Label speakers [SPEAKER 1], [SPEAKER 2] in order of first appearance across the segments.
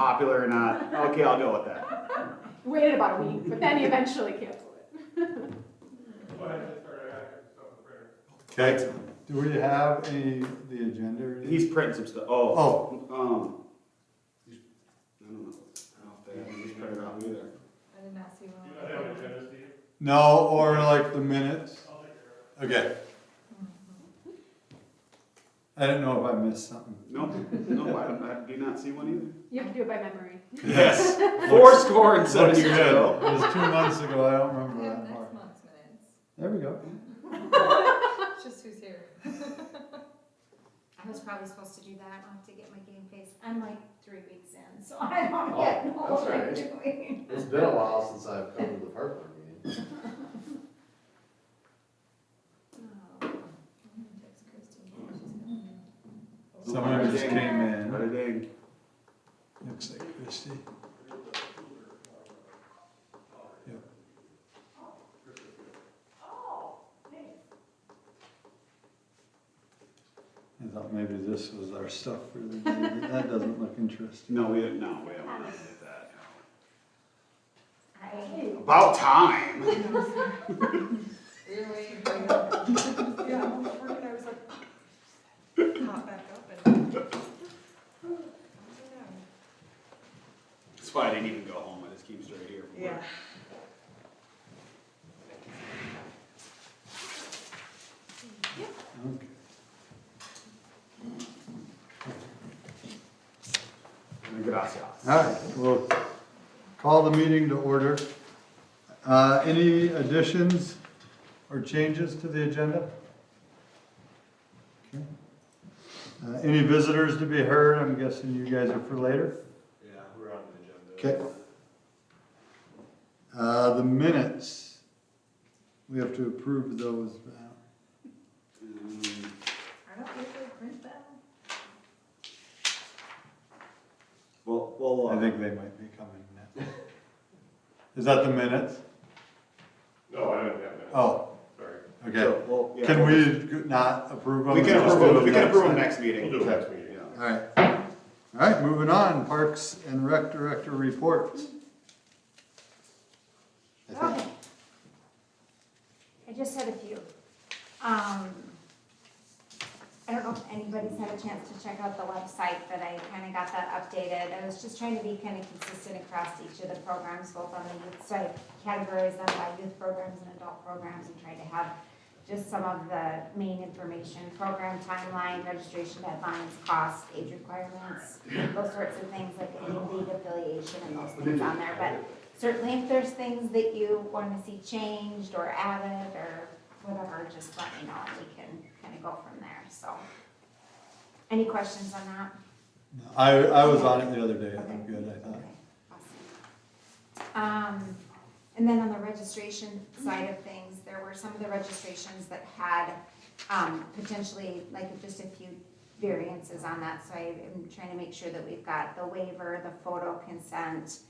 [SPEAKER 1] popular or not. Okay, I'll go with that.
[SPEAKER 2] Waited about a week, but then he eventually canceled it.
[SPEAKER 3] Okay, do we have the agenda? or anything?
[SPEAKER 1] He's printing some stuff. Oh. I don't know. He's printed out either.
[SPEAKER 4] I did not see one.
[SPEAKER 3] No, or like the minutes? Okay. I didn't know if I missed something.
[SPEAKER 1] No, I do not see one either.
[SPEAKER 2] You have to do it by memory.
[SPEAKER 1] Yes. 4
[SPEAKER 3] Looks
[SPEAKER 1] years
[SPEAKER 3] good.
[SPEAKER 1] ago.
[SPEAKER 3] It was 2 months ago, I don't remember
[SPEAKER 4] Yeah,
[SPEAKER 3] that
[SPEAKER 4] next
[SPEAKER 3] part.
[SPEAKER 4] month's minutes.
[SPEAKER 3] There we go.
[SPEAKER 4] It's just who's here.
[SPEAKER 5] I was probably supposed to do that. I'll have to get my game face. I'm like 3 weeks in, so I don't yet know
[SPEAKER 6] that's
[SPEAKER 5] what I'm
[SPEAKER 6] right.
[SPEAKER 5] doing.
[SPEAKER 6] It's been a while since I've come to the park board meeting.
[SPEAKER 4] Text Christine. She's coming in.
[SPEAKER 3] Someone just came in.
[SPEAKER 1] Bada ding.
[SPEAKER 3] Looks like Christie. Yep. I thought maybe this was our stuff for the day, but that doesn't look interesting.
[SPEAKER 1] No, we don't want to do that.
[SPEAKER 5] I
[SPEAKER 1] About time.
[SPEAKER 4] We were waiting for you. Yeah, I was working, I was like, pop back up and.
[SPEAKER 1] That's why I didn't even go home. I just came straight here. from work.
[SPEAKER 4] Yeah.
[SPEAKER 3] Okay.
[SPEAKER 1] Gracias.
[SPEAKER 3] All right, we'll call the meeting to order. Any additions or changes to the agenda? Okay. Any visitors to be heard? I'm guessing you guys are for later.
[SPEAKER 6] Yeah, we're on the agenda.
[SPEAKER 3] Okay. The minutes, we have to approve those.
[SPEAKER 1] Um,
[SPEAKER 4] I don't usually print them.
[SPEAKER 1] Well,
[SPEAKER 3] I think they might be coming now. Is that the minutes?
[SPEAKER 6] No, I don't have that.
[SPEAKER 3] Oh,
[SPEAKER 6] Sorry.
[SPEAKER 3] okay.
[SPEAKER 1] so, well, yeah,
[SPEAKER 3] Can we not approve them?
[SPEAKER 1] We can
[SPEAKER 3] Just
[SPEAKER 1] approve
[SPEAKER 3] do
[SPEAKER 1] them. We can approve them
[SPEAKER 3] time?
[SPEAKER 1] next meeting.
[SPEAKER 6] We'll do it next meeting.
[SPEAKER 1] Yeah.
[SPEAKER 3] All right. All right, moving on, Parks and Rec Director reports. I think-
[SPEAKER 5] Okay. I just had a few. I don't know if anybody's had a chance to check out the website, but I kind of got that updated. I was just trying to be kind of consistent across each of the programs, both on the youth side, categories them by youth programs and adult programs, and tried to have just some of the main information, program timeline, registration deadlines, cost, age requirements, those sorts of things, like any league affiliation and those things on there. But certainly if there's things that you want to see changed or added or whatever, just let me know and we can kind of go from there, so. Any questions on that?
[SPEAKER 3] I was on it the other day, I think good, I thought.
[SPEAKER 5] Okay, awesome. And then on the registration side of things, there were some of the registrations that had, potentially like just a few variances on that, so I am trying to make sure that we've got the waiver, the photo consent,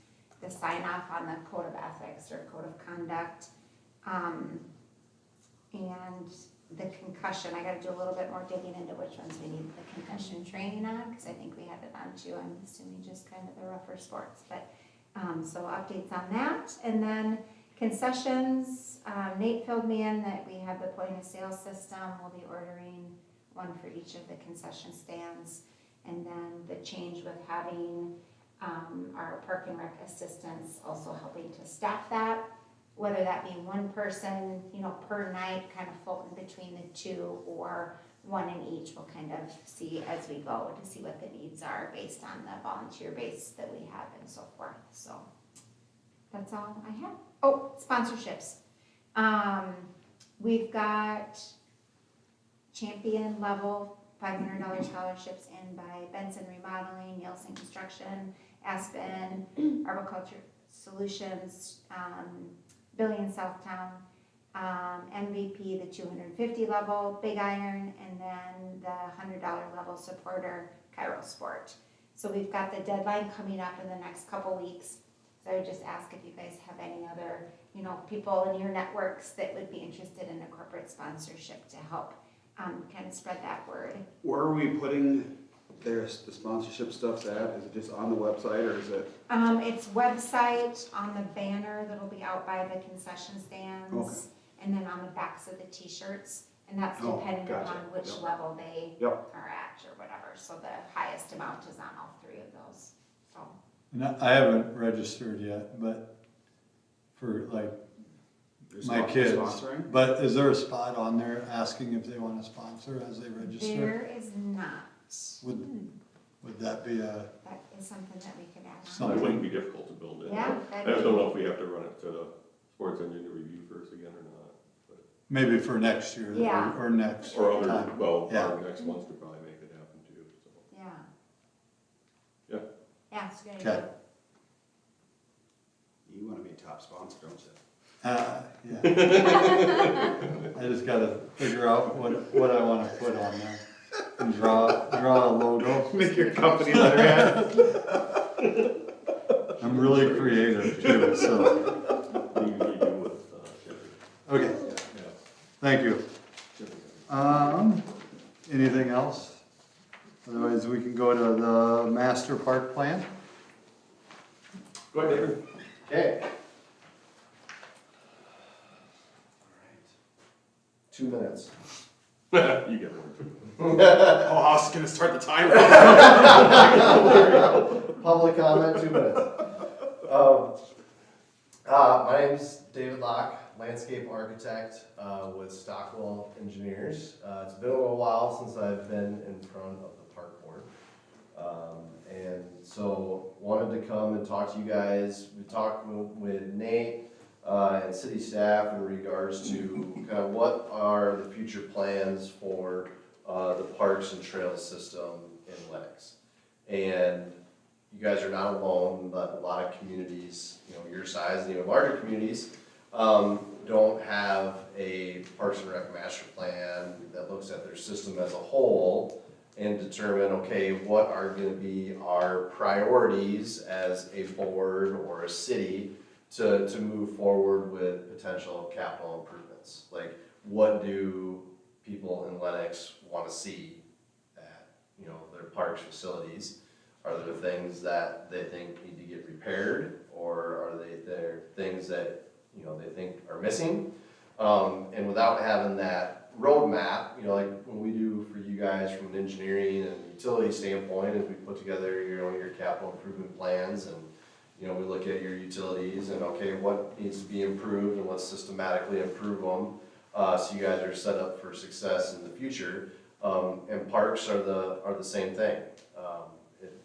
[SPEAKER 5] the sign off on the code of ethics or code of conduct, and the concussion. I gotta do a little bit more digging into which ones we need the concussion training on, because I think we had it on too. I'm assuming just kind of the rougher sports, but, so updates on that. And then concessions, Nate filled me in that we have the point of sale system. We'll be ordering one for each of the concession stands. And then the change with having, our park and rec assistants also helping to staff that, whether that be one person, per night, kind of floating between the two, or one in each. We'll kind of see as we go to see what the needs are based on the volunteer base that we have and so forth. So that's all I have. Oh, sponsorships. We've got champion level $500 scholarships in by Benson Remodeling, Nielsen Construction, Aspen, Arboriculture Solutions, Billy in Southtown, MVP, the 250 level, Big Iron, and then the $100 level supporter, Cairo Sport. So we've got the deadline coming up in the next couple weeks. So I would just ask if you guys have any other, people in your networks that would be interested in a corporate sponsorship to help kind of spread that word.
[SPEAKER 1] Where are we putting there's, the sponsorship stuff's at, is it just on the website or is it?
[SPEAKER 5] It's website on the banner that'll be out by the concession stands.
[SPEAKER 1] Okay.
[SPEAKER 5] And then on the backs of the t-shirts, and that's
[SPEAKER 1] Oh,
[SPEAKER 5] dependent
[SPEAKER 1] gotcha.
[SPEAKER 5] upon which
[SPEAKER 1] Yep.
[SPEAKER 5] level they
[SPEAKER 1] Yep.
[SPEAKER 5] are at or whatever. So the highest amount is on all three of those, so.
[SPEAKER 3] And I haven't registered yet, but for like
[SPEAKER 1] They're
[SPEAKER 3] my kids.
[SPEAKER 1] Sponsoring?
[SPEAKER 3] But is there a spot on there asking if they want to sponsor as they register?
[SPEAKER 5] There is not.
[SPEAKER 3] Would that be a,
[SPEAKER 5] That is something that we could add on.
[SPEAKER 3] Something.
[SPEAKER 7] It wouldn't be difficult to build in.
[SPEAKER 5] Yeah.
[SPEAKER 7] I just don't know if we have to run it to the sports engineer review first again or not.
[SPEAKER 3] maybe for next year
[SPEAKER 5] Yeah.
[SPEAKER 3] or next
[SPEAKER 7] Or other,
[SPEAKER 3] time?
[SPEAKER 7] well,
[SPEAKER 3] Yeah.
[SPEAKER 7] our next ones could probably make it happen too, so.
[SPEAKER 5] Yeah.
[SPEAKER 7] Yeah.
[SPEAKER 5] Yeah, it's a good
[SPEAKER 3] Okay.
[SPEAKER 5] idea.
[SPEAKER 1] You wanna be a top sponsor, don't you?
[SPEAKER 3] Yeah. I just gotta figure out what I wanna put on there and draw a logo.
[SPEAKER 1] Make your company letterhead.
[SPEAKER 3] I'm really creative too, so,
[SPEAKER 7] We usually do with, Chevy.
[SPEAKER 3] okay,
[SPEAKER 7] Yeah.
[SPEAKER 3] thank you.
[SPEAKER 7] Chevy.
[SPEAKER 3] Anything else? Otherwise, we can go to the master park plan.
[SPEAKER 7] Go ahead, David.
[SPEAKER 6] Okay. 2 minutes.
[SPEAKER 7] You get one.
[SPEAKER 1] Oh, I was gonna start the timer.
[SPEAKER 6] Public comment, 2 minutes. My name's David Locke, landscape architect with Stockwell Engineers. It's been a little while since I've been in front of the park board. And so wanted to come and talk to you guys. We talked with Nate and city staff in regards to kind of what are the future plans for the parks and trails system in Lennox. And you guys are not alone, but a lot of communities, you know, your size and even larger communities, don't have a Parks and Rec master plan that looks at their system as a whole and determine, okay, what are gonna be our priorities as a board or a city to move forward with potential capital improvements. Like, what do people in Lennox wanna see at, you know, their parks facilities? Are there things that they think need to get repaired, or are there things that, you know, they think are missing? And without having that roadmap, you know, like when we do for you guys from an engineering and utility standpoint, is we put together, you know, your capital improvement plans, and, you know, we look at your utilities and, okay, what needs to be improved and let's systematically improve them, so you guys are set up for success in the future. And parks are the same thing.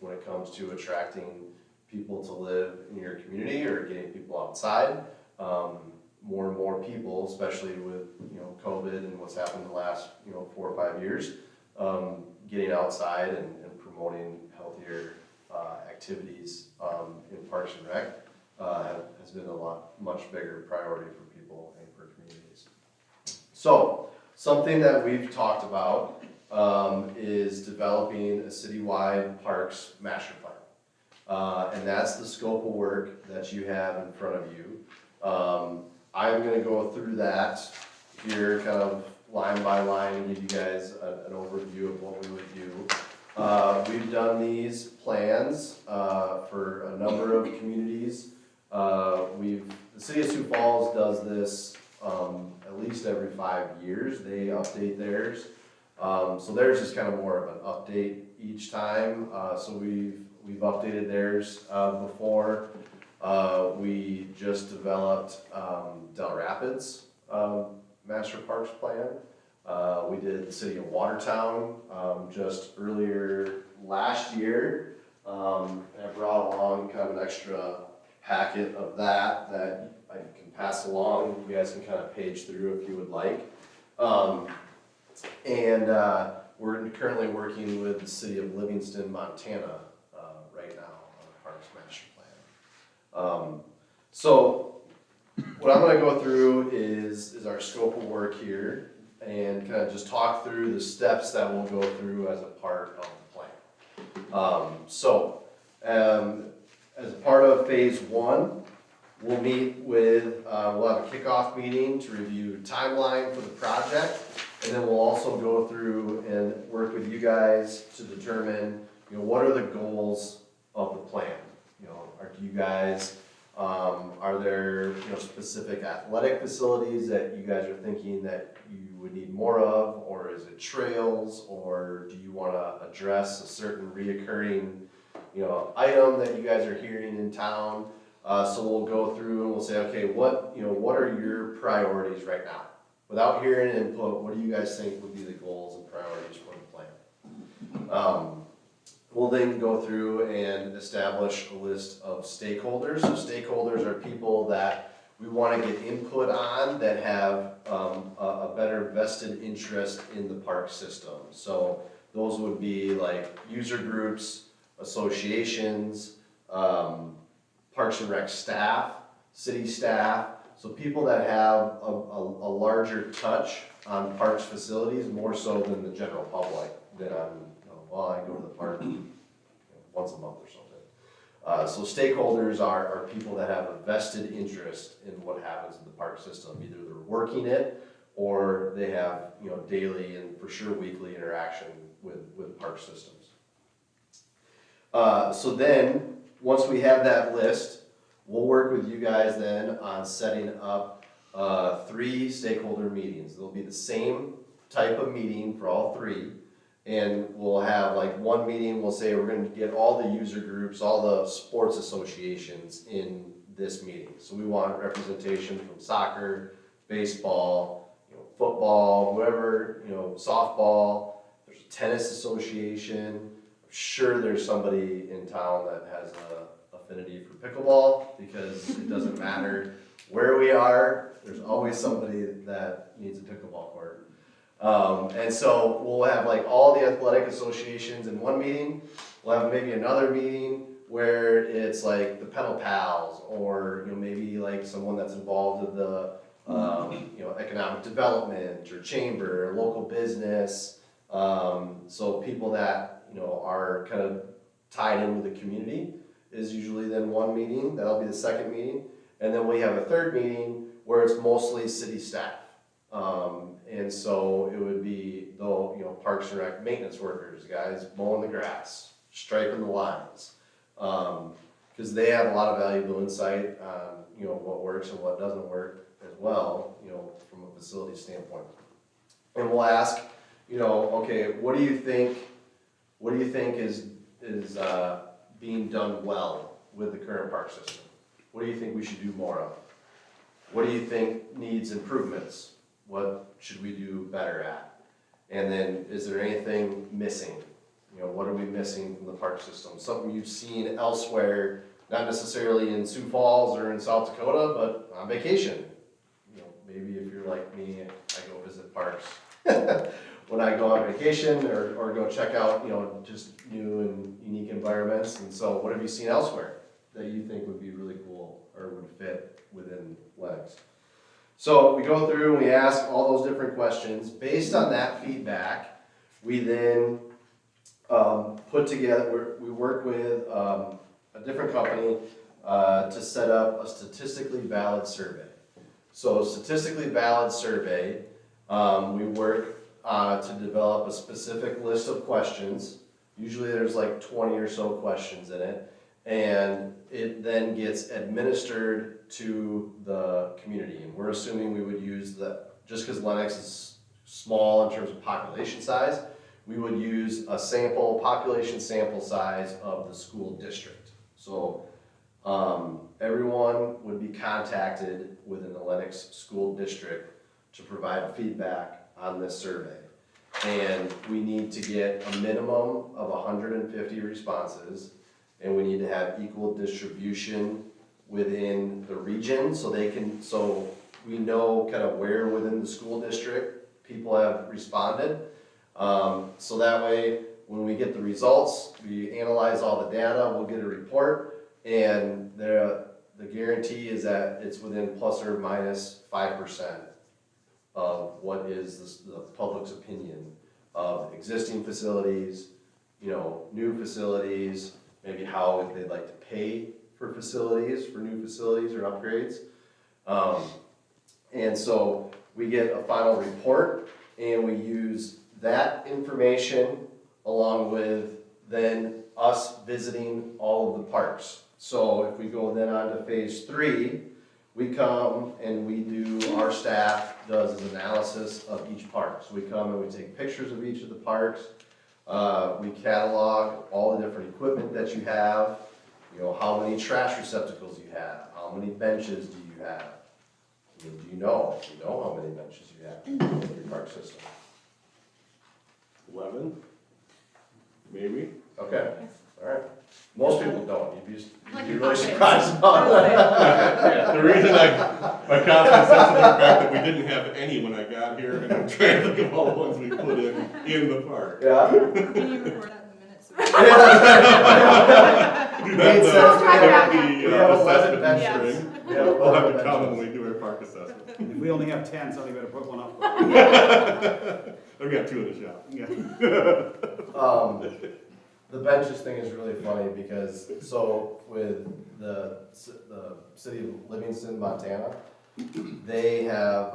[SPEAKER 6] When it comes to attracting people to live in your community or getting people outside, more and more people, especially with, you know, COVID and what's happened in the last, you know, 4 or 5 years, getting outside and promoting healthier activities in Parks and Rec has been much bigger priority for people and for communities. So something that we've talked about is developing a citywide parks master plan. And that's the scope of work that you have in front of you. I'm gonna go through that here kind of line by line and give you guys an overview of what we would do. We've done these plans for a number of communities. The city of Sioux Falls does this at least every 5 years. They update theirs. So theirs is kind of more of an update each time. So we've updated theirs before. We just developed Del Rapids Master Parks Plan. We did the city of Watertown just earlier last year. And I brought along kind of an extra packet of that I can pass along. You guys can kind of page through if you would like. And we're currently working with the city of Livingston, Montana right now on a Parks Master Plan. So what I'm gonna go through is our scope of work here and kind of just talk through the steps that we'll go through as a part of the plan. As a part of phase 1, we'll meet with, we'll have a kickoff meeting to review timeline for the project And then we'll also go through and work with you guys to determine, what are the goals of the plan? Do you guys, are there, specific athletic facilities that you guys are thinking that you would need more of? Or is it trails? Or do you wanna address a certain reoccurring, item that you guys are hearing in town? So we'll go through and we'll say, okay, what are your priorities right now? Without hearing input, what do you guys think would be the goals and priorities for the plan? We'll then go through and establish a list of stakeholders. So stakeholders are people that we want to get input on that have a better vested interest in the park system. So those would be like user groups, associations, Parks and Rec staff, city staff. So people that have a larger touch on parks facilities, more so than the general public, than I go to the park once a month or something. So stakeholders are people that have a vested interest in what happens in the park system. Either they're working it or they have daily and for sure weekly interaction with park systems. So then, once we have that list, we'll work with you guys then on setting up 3 stakeholder meetings. They'll be the same type of meeting for all 3. And we'll have like one meeting, we'll say we're gonna get all the user groups, all the sports associations in this meeting. So we want representation from soccer, baseball, football, whoever, softball. There's a tennis association. I'm sure there's somebody in town that has a affinity for pickleball, because it doesn't matter where we are, there's always somebody that needs a pickleball court. And so we'll have like all the athletic associations in one meeting. We'll have maybe another meeting where it's like the pedal pals, or maybe like someone that's involved in the economic development or chamber or local business. So people that are kind of tied in with the community is usually then one meeting. That'll be the second meeting, and then we have a third meeting where it's mostly city staff. And so it would be the Parks and Rec maintenance workers, guys mowing the grass, striping the lines, because they have a lot of valuable insight on what works and what doesn't work as well, from a facility standpoint. And we'll ask, okay, what do you think is being done well with the current park system? What do you think we should do more of? What do you think needs improvements? What should we do better at? And then, is there anything missing? What are we missing from the park system? Something you've seen elsewhere, not necessarily in Sioux Falls or in South Dakota, but on vacation. Maybe if you're like me, I go visit parks when I go on vacation, or go check out, just new and unique environments. And so, what have you seen elsewhere that you think would be really cool or would fit within Lennox? So we go through and we ask all those different questions. Based on that feedback, we then put together, we work with a different company to set up a statistically valid survey. So a statistically valid survey, we work to develop a specific list of questions. Usually there's like 20 or so questions in it, and it then gets administered to the community. And we're assuming we would use just because Lennox is small in terms of population size, we would use a population sample size of the school district. So everyone would be contacted within the Lennox school district to provide feedback on this survey. And we need to get a minimum of 150 responses, and we need to have equal distribution within the region, so we know kind of where within the school district people have responded. So that way, when we get the results, we analyze all the data, we'll get a report, and the guarantee is that it's within plus or minus 5% of what is the public's opinion of existing facilities, new facilities, maybe how they'd like to pay for new facilities or upgrades. And so we get a final report and we use that information along with then us visiting all of the parks. So if we go then on to phase 3, we come and we do, our staff does an analysis of each park. So we come and we take pictures of each of the parks. We catalog all the different equipment that you have, you know, how many trash receptacles you have, how many benches do you have? I mean, do you know how many benches you have in your park system?
[SPEAKER 7] 11, maybe?
[SPEAKER 6] Okay, all right. Most people don't, you'd
[SPEAKER 5] Like
[SPEAKER 6] be
[SPEAKER 5] your
[SPEAKER 6] really
[SPEAKER 5] confidence.
[SPEAKER 6] surprised about that.
[SPEAKER 7] The reason my confidence is in the fact that we didn't have any when I got here, and I'm trying to think of all the ones we put in the park.
[SPEAKER 6] Yeah.
[SPEAKER 4] Can you record that in the minutes?
[SPEAKER 7] Do that,
[SPEAKER 6] Made sense.
[SPEAKER 7] the
[SPEAKER 6] We have 11
[SPEAKER 7] assessment
[SPEAKER 6] benches.
[SPEAKER 7] string.
[SPEAKER 6] We have
[SPEAKER 7] We'll have
[SPEAKER 6] 11
[SPEAKER 7] to come when
[SPEAKER 6] benches.
[SPEAKER 7] we do our park assessment.
[SPEAKER 1] If we only have 10, somebody better put one up.
[SPEAKER 7] I've got 2 in the shop.
[SPEAKER 6] The benches thing is really funny because, so with the city of Livingston, Montana, they have,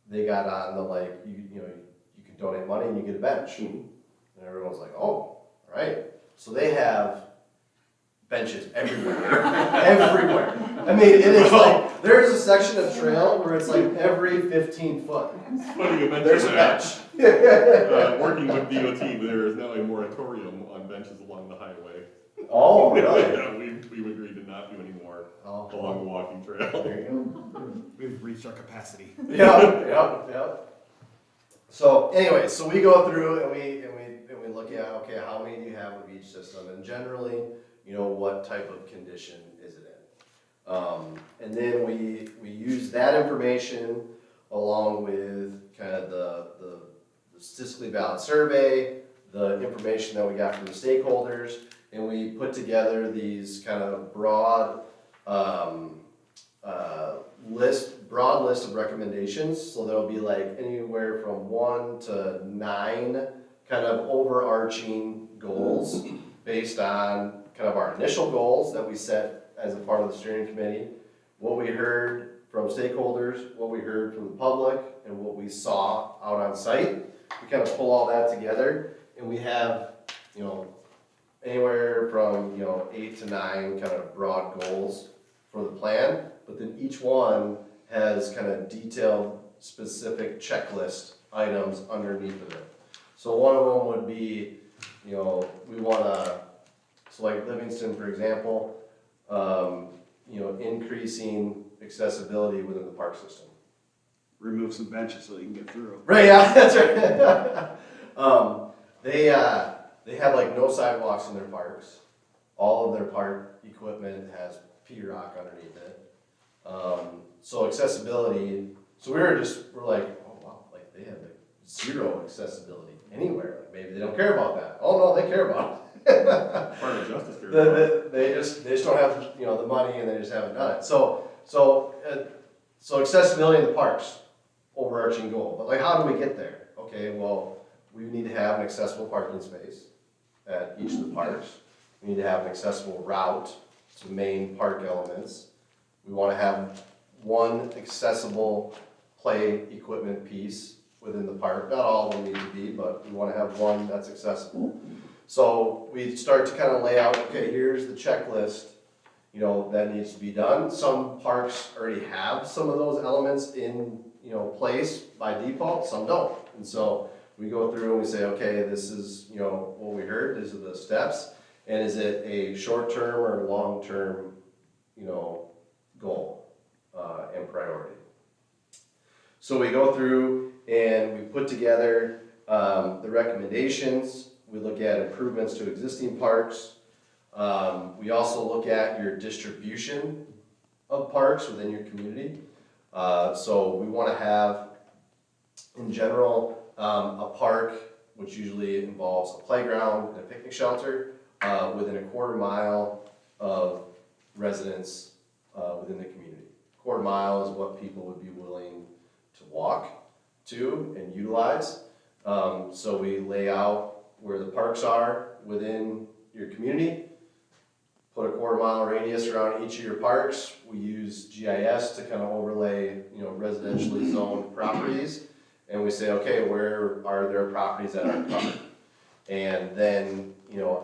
[SPEAKER 6] they got on the like, you know, you can donate money and you get a bench. And everyone's like, oh, all right. So they have benches everywhere, everywhere. I mean, it is like, there's a section of trail where it's like every 15 foot.
[SPEAKER 7] It's funny you mention
[SPEAKER 6] There's a
[SPEAKER 7] that.
[SPEAKER 6] bench.
[SPEAKER 7] Working with DOT, there is now a moratorium on benches along the highway.
[SPEAKER 6] Oh, really?
[SPEAKER 7] Yeah, we've agreed to not do any more
[SPEAKER 6] Oh,
[SPEAKER 7] along the walking trail.
[SPEAKER 6] there you
[SPEAKER 1] We've reached our capacity.
[SPEAKER 6] go. Yep. So anyway, so we go through and we look at, okay, how many do you have of each system, and generally, you know, what type of condition is it in? And then we use that information along with kind of the statistically valid survey, the information that we got from the stakeholders, and we put together these kind of broad list of recommendations. So there'll be like anywhere from 1 to 9 kind of overarching goals based on kind of our initial goals that we set as a part of the steering committee, what we heard from stakeholders, what we heard from the public, and what we saw out on site. We kind of pull all that together, and we have, you know, anywhere from, you know, 8 to 9 kind of broad goals for the plan, but then each one has kind of detailed, specific checklist items underneath of it. So one of them would be, you know, we want to, so like Livingston, for example, you know, increasing accessibility within the park system.
[SPEAKER 1] Remove some benches so they can get through.
[SPEAKER 6] Right, yeah, that's right. They have like no sidewalks in their parks. All of their park equipment has P-rock underneath it. So accessibility, so we're like, oh wow, like they have like 0 accessibility anywhere. Like maybe they don't care about that. Oh no, they care about it.
[SPEAKER 7] Part of justice here.
[SPEAKER 6] They just don't have, you know, the money, and they just haven't done it. So accessibility in the parks, overarching goal. But like, how do we get there? Okay, well, we need to have an accessible parking space at each of the parks. We need to have an accessible route to main park elements. We want to have one accessible play equipment piece within the park. Not all of them need to be, but we want to have one that's accessible. So we start to kind of lay out, okay, here's the checklist, you know, that needs to be done. Some parks already have some of those elements in, you know, place by default, some don't. And so we go through and we say, okay, this is, you know, what we heard, these are the steps, and is it a short-term or long-term, you know, goal and priority. So we go through and we put together the recommendations. We look at improvements to existing parks. We also look at your distribution of parks within your community. So we want to have, in general, a park, which usually involves a playground and a picnic shelter, within a 1/4 mile of residents within the community. 1/4 mile is what people would be willing to walk to and utilize. So we lay out where the parks are within your community, put a 1/4 mile radius around each of your parks. We use GIS to kind of overlay, you know, residentially zoned properties, and we say, okay, where are there properties that are covered? And then,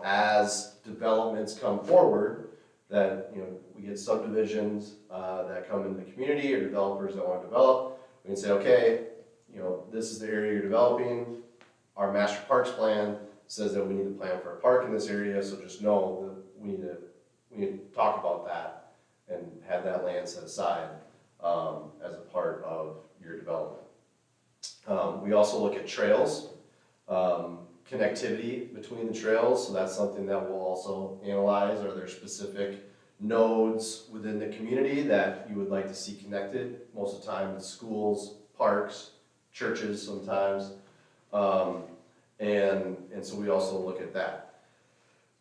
[SPEAKER 6] as developments come forward, that, we get subdivisions, that come into the community or developers that want to develop, we can say, okay, this is the area you're developing, our master parks plan says that we need to plan for a park in this area, so just know that we need to talk about that and have that land set aside, as a part of your development. We also look at trails, connectivity between the trails, so that's something that we'll also analyze. Are there specific nodes within the community that you would like to see connected? Most of the time it's schools, parks, churches sometimes, and so we also look at that.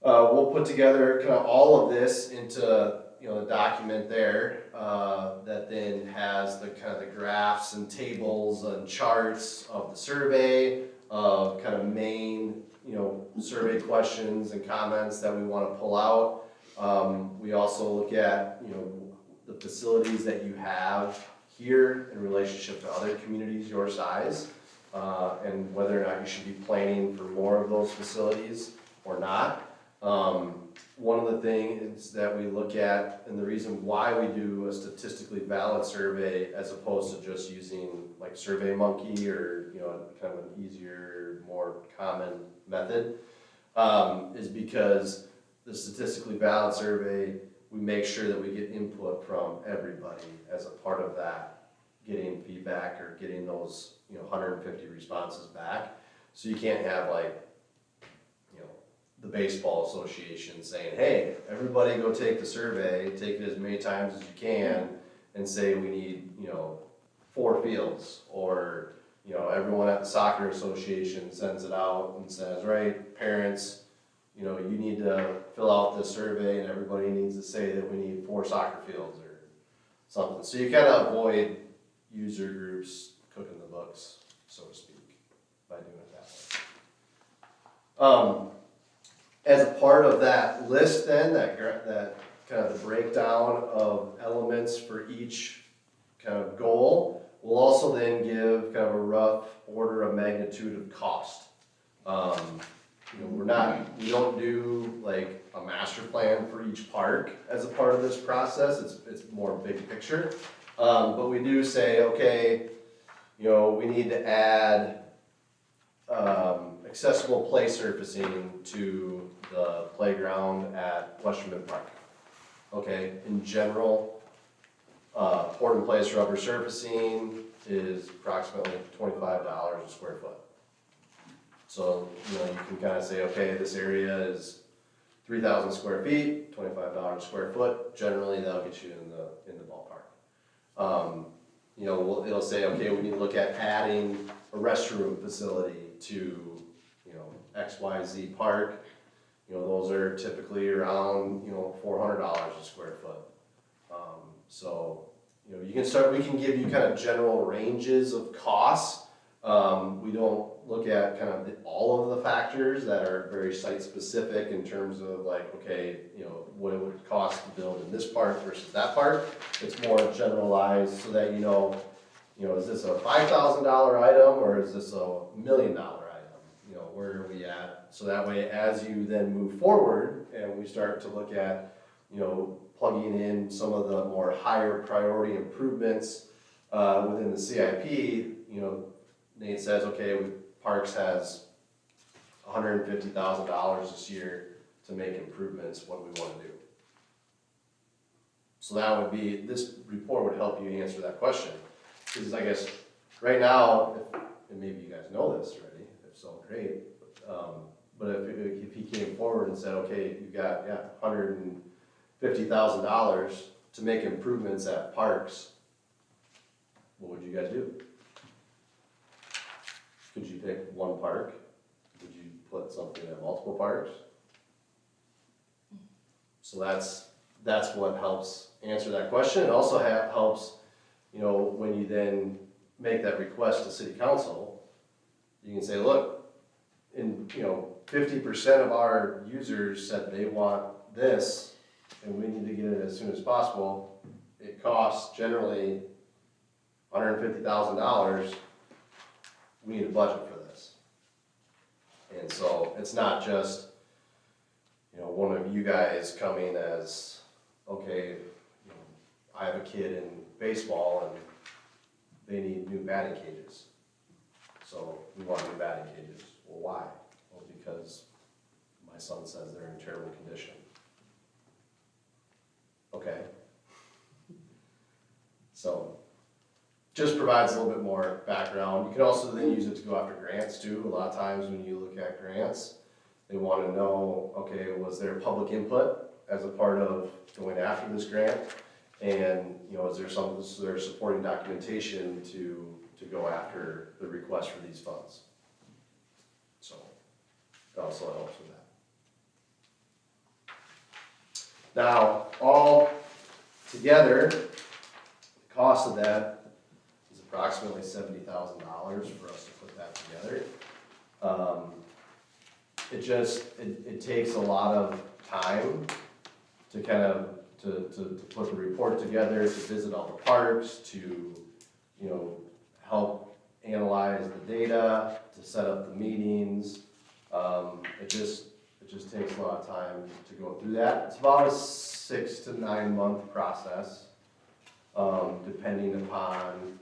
[SPEAKER 6] We'll put together kind of all of this into the document there, that then has the kind of the graphs and tables and charts of the survey, of kind of main, survey questions and comments that we want to pull out. We also look at, the facilities that you have here in relationship to other communities your size, and whether or not you should be planning for more of those facilities or not. One of the things that we look at, and the reason why we do a statistically valid survey as opposed to just using like SurveyMonkey or kind of an easier, more common method, is because the statistically valid survey, we make sure that we get input from everybody as a part of that, getting feedback or getting those 150 responses back. So you can't have like the baseball association saying, hey, everybody go take the survey, take it as many times as you can, and say we need 4 fields, or everyone at the soccer association sends it out and says, right, parents, you need to fill out this survey and everybody needs to say that we need 4 soccer fields or something. So you kind of avoid user groups cooking the books, so to speak, by doing it that way. As a part of that list then, that kind of the breakdown of elements for each kind of goal, we'll also then give kind of a rough order of magnitude of cost. We don't do like a master plan for each park as a part of this process. It's more big picture. But we do say, okay, we need to add accessible play surfacing to the playground at Westerman Park. Okay, in general, poured in place rubber surfacing is approximately $25 a square foot. So, you can kind of say, okay, this area is 3,000 square feet, $25 a square foot. Generally, that'll get you in the ballpark. It'll say, okay, we need to look at adding a restroom facility to, XYZ park. Those are typically around, $400 a square foot. So, we can give you kind of general ranges of costs. We don't look at kind of all of the factors that are very site specific in terms of like, okay, what it would cost to build in this park versus that park. It's more generalized so that is this a $5,000 item or is this a $1 million item? Where are we at? So that way, as you then move forward and we start to look at, plugging in some of the more higher priority improvements within the CIP, Nate says, okay, Parks has $150,000 this year to make improvements. What do we want to do? So that would be, this report would help you answer that question. Because I guess right now, and maybe you guys know this already, if so, great. But if he came forward and said, okay, you've got $150,000 to make improvements at parks, what would you guys do? Could you pick one park? Would you put something at multiple parks? So that's what helps answer that question. It also helps, when you then make that request to city council, you can say, look, 50% of our users said they want this, and we need to get it as soon as possible. It costs generally $150,000. we need a budget for this. And so it's not just, you know, one of you guys coming as, okay, you know, I have a kid in baseball and they need new batting cages. So we want new batting cages. Well, why? Well, because my son says they're in terrible condition. Okay. So, just provides a little bit more background. You can also then use it to go after grants too. A lot of times when you look at grants, they want to know, okay, was there public input as a part of going after this grant? And, you know, is there supporting documentation to go after the request for these funds? So, it also helps with that. Now, all together, the cost of that is approximately $70,000 for us to put that together. It takes a lot of time to kind of, to put the report together, to visit all the parks, to, you know, help analyze the data, to set up the meetings. It just takes a lot of time to go through that. It's about a 6 to 9 month process, depending upon,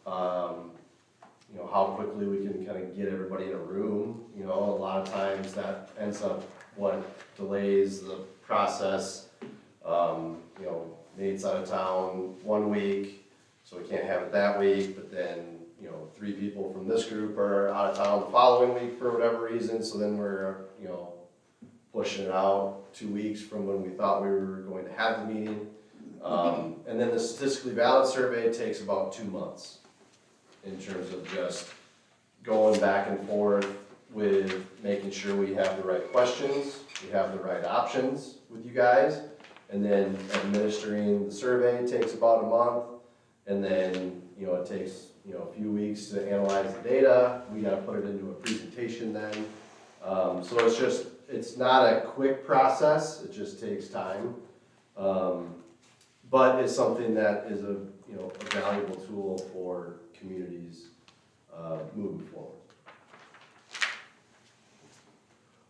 [SPEAKER 6] you know, how quickly we can kind of get everybody in a room. You know, a lot of times that ends up what delays the process. You know, Nate's out of town 1 week, so we can't have it that week, but then, you know, 3 people from this group are out of town the following week for whatever reason, so then we're, you know, pushing it out 2 weeks from when we thought we were going to have the meeting. And then the statistically valid survey takes about 2 months in terms of just going back and forth with making sure we have the right questions, we have the right options with you guys, and then administering the survey takes about a month, and then, you know, it takes, you know, a few weeks to analyze the data. We gotta put it into a presentation then. So it's not a quick process, it just takes time. But it's something that is a, you know, a valuable tool for communities moving forward.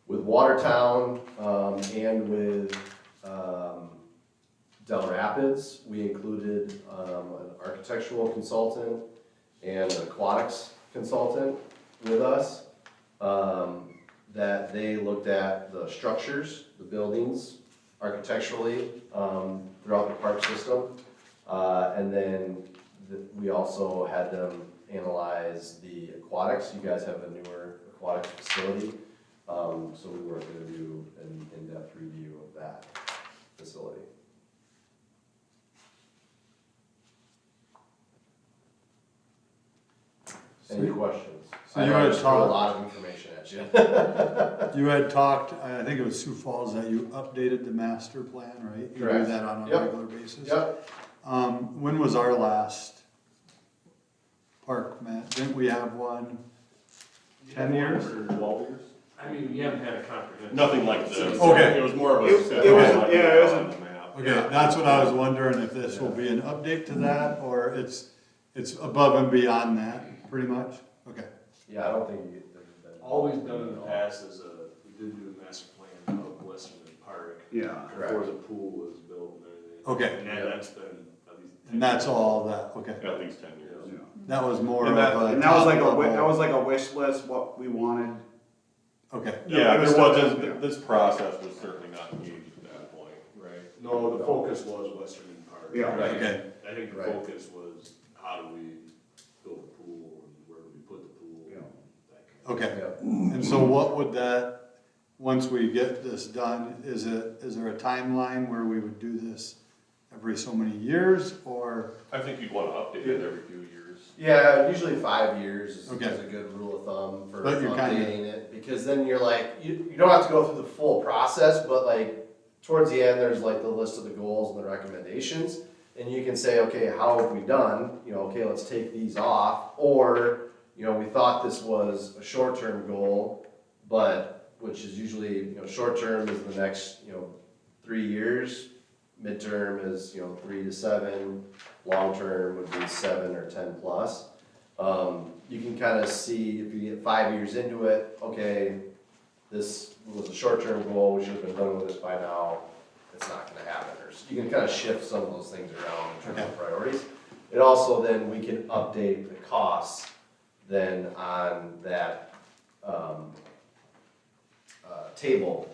[SPEAKER 6] With Watertown and with Del Rapids, we included an architectural consultant and an aquatics consultant with us, that they looked at the structures, the buildings, architecturally throughout the park system. And then we also had them analyze the aquatics. You guys have a newer aquatic facility, so we were going to do an in-depth review of that facility. Any questions?
[SPEAKER 3] So
[SPEAKER 6] I
[SPEAKER 3] you
[SPEAKER 6] know I
[SPEAKER 3] had
[SPEAKER 6] just threw a
[SPEAKER 3] talked-
[SPEAKER 6] lot of information at you.
[SPEAKER 3] You had talked, I think it was Sioux Falls, that you updated the master plan, right? You do
[SPEAKER 6] Correct.
[SPEAKER 3] that on a
[SPEAKER 6] Yep.
[SPEAKER 3] regular basis?
[SPEAKER 6] Yep.
[SPEAKER 3] When was our last park, Matt? Didn't we have one? 10 years?
[SPEAKER 7] Or 12 years?
[SPEAKER 8] I mean, we haven't had a comprehensive.
[SPEAKER 7] Nothing like this.
[SPEAKER 3] Okay.
[SPEAKER 7] It was more of a.
[SPEAKER 1] It was- yeah, it was a-
[SPEAKER 7] on the map.
[SPEAKER 3] Okay, that's what I was wondering, if this will be an update to that, or it's above and beyond that, pretty much? Okay.
[SPEAKER 6] Yeah, I don't think there's been.
[SPEAKER 8] All we've done in the past is, we did do a master plan of Western Park
[SPEAKER 1] Yeah.
[SPEAKER 8] before the pool was built and everything.
[SPEAKER 3] Okay.
[SPEAKER 8] And that's been at least. 10
[SPEAKER 3] And that's
[SPEAKER 8] years.
[SPEAKER 3] all that, okay.
[SPEAKER 7] At least 10 years.
[SPEAKER 1] Yeah.
[SPEAKER 3] That was more of
[SPEAKER 1] And
[SPEAKER 3] a.
[SPEAKER 1] that was like
[SPEAKER 3] top level-
[SPEAKER 1] that was like a wish list, what we wanted.
[SPEAKER 3] Okay,
[SPEAKER 7] Yeah,
[SPEAKER 1] It was
[SPEAKER 7] there
[SPEAKER 1] still-
[SPEAKER 7] wasn't, this process was certainly not engaged at that point.
[SPEAKER 8] Right. No, the focus was Western Park.
[SPEAKER 1] Yeah.
[SPEAKER 8] Right.
[SPEAKER 3] okay,
[SPEAKER 8] I think the
[SPEAKER 6] Right.
[SPEAKER 8] focus was how do we build a pool and where do we put the pool?
[SPEAKER 1] Yeah.
[SPEAKER 8] That kind of
[SPEAKER 3] okay.
[SPEAKER 6] Yep.
[SPEAKER 3] And so what would that, once we get this done, is there a timeline where we would do this every so many years, or?
[SPEAKER 7] I think you'd want to update it every few years.
[SPEAKER 6] Yeah, usually 5 years is
[SPEAKER 3] Okay.
[SPEAKER 6] a good rule of thumb for
[SPEAKER 3] But you're kinda-
[SPEAKER 6] updating it, because then you're like, you don't have to go through the full process, but like, towards the end, there's like the list of the goals and the recommendations, and you can say, okay, how have we done? You know, okay, let's take these off, or, you know, we thought this was a short-term goal, but, which is usually, you know, short-term is the next, you know, 3 years, midterm is, you know, 3 to 7, long-term would be 7 or 10 plus. You can kind of see if you get 5 years into it, okay, this was a short-term goal, we should have been done with this by now, it's not gonna happen, or you can kind of shift some of those things around in terms of priorities. It also then, we can update the costs then on that, table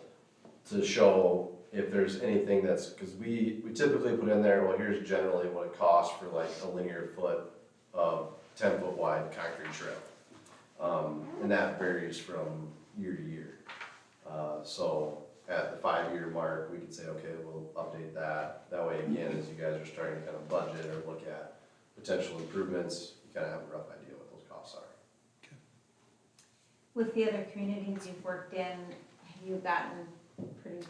[SPEAKER 6] to show if there's anything that's, because we typically put in there, well, here's generally what it costs for like a linear foot of 10-foot wide concrete trail. And that varies from year to year. So at the 5-year mark, we can say, okay, we'll update that. That way, again, as you guys are starting to kind of budget or look at potential improvements, you kind of have a rough idea what those costs are.
[SPEAKER 5] With the other communities you've worked in, have you gotten pretty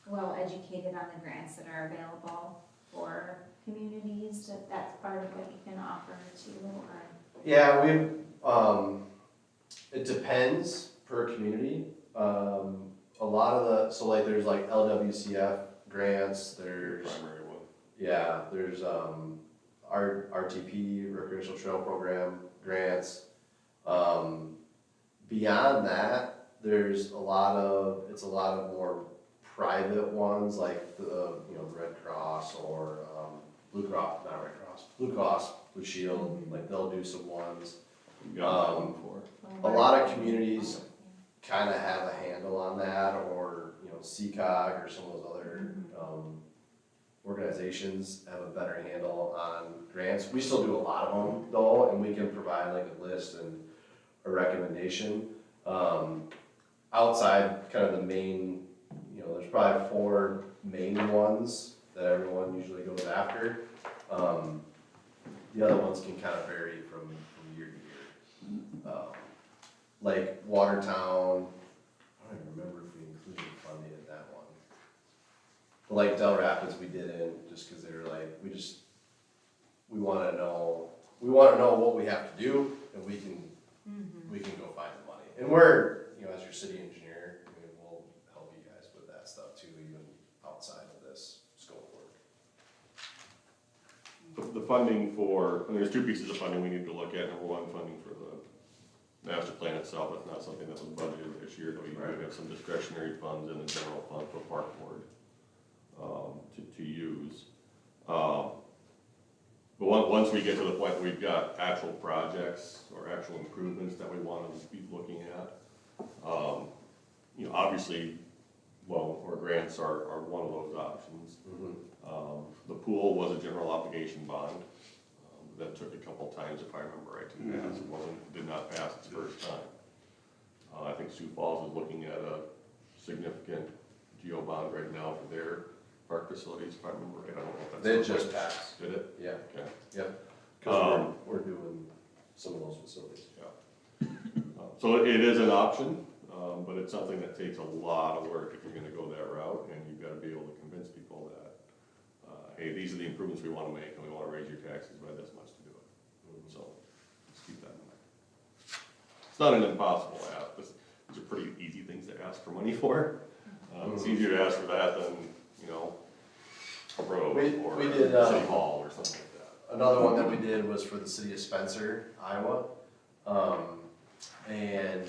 [SPEAKER 5] well educated on the grants that are available for communities, that that's part of what you can offer to, or?
[SPEAKER 6] Yeah, it depends per community. A lot of the, so like there's like LWCF grants, there's,
[SPEAKER 7] Primary one.
[SPEAKER 6] yeah, there's, RTP, Recreational Trail Program grants. Beyond that, it's a lot of more private ones, like the, the Red Cross or, Blue Cross, Blue Shield, like they'll do some ones.
[SPEAKER 7] We got that one before.
[SPEAKER 6] A lot of communities kind of have a handle on that, or, CCOG or some of those other, organizations have a better handle on grants. We still do a lot of them though, and we can provide like a list and a recommendation. Outside kind of the main, there's probably 4 main ones that everyone usually goes after. The other ones can kind of vary from year to year. Like Watertown, I don't even remember if we included funding in that one. But like Del Rapids, we didn't, just because they were like, we want to know what we have to do, and we can go find the money. And we're, as your city engineer, we'll help you guys with that stuff too, even outside of this scope work.
[SPEAKER 7] The funding for, there's 2 pieces of funding we need to look at. Number one, funding for the master plan itself. It's not something that was budgeted this year, though you do have some discretionary funds in the general fund for park board to use. But once we get to the point where we've got actual projects or actual improvements that we want to be looking at, obviously, loan or grants are one of those options. The pool was a general obligation bond that took a couple times, if I remember right, to pass. It did not pass its first time. I think Sioux Falls is looking at a significant geo bond right now for their park facilities, if I remember right. I don't know if that's.
[SPEAKER 6] They just passed.
[SPEAKER 7] Did it?
[SPEAKER 6] Yeah.
[SPEAKER 7] Okay.
[SPEAKER 6] Yep. Because we're doing some of those facilities.
[SPEAKER 7] Yeah. So it is an option, but it's something that takes a lot of work if you're gonna go that route, and you've gotta be able to convince people that, hey, these are the improvements we wanna make, and we wanna raise your taxes by this much to do it. So, let's keep that in mind. It's not an impossible ask. These are pretty easy things to ask for money for. It's easier to ask for that than, a road or
[SPEAKER 6] we did,
[SPEAKER 7] city hall or something like that.
[SPEAKER 6] Another one that we did was for the city of Spencer, Iowa. And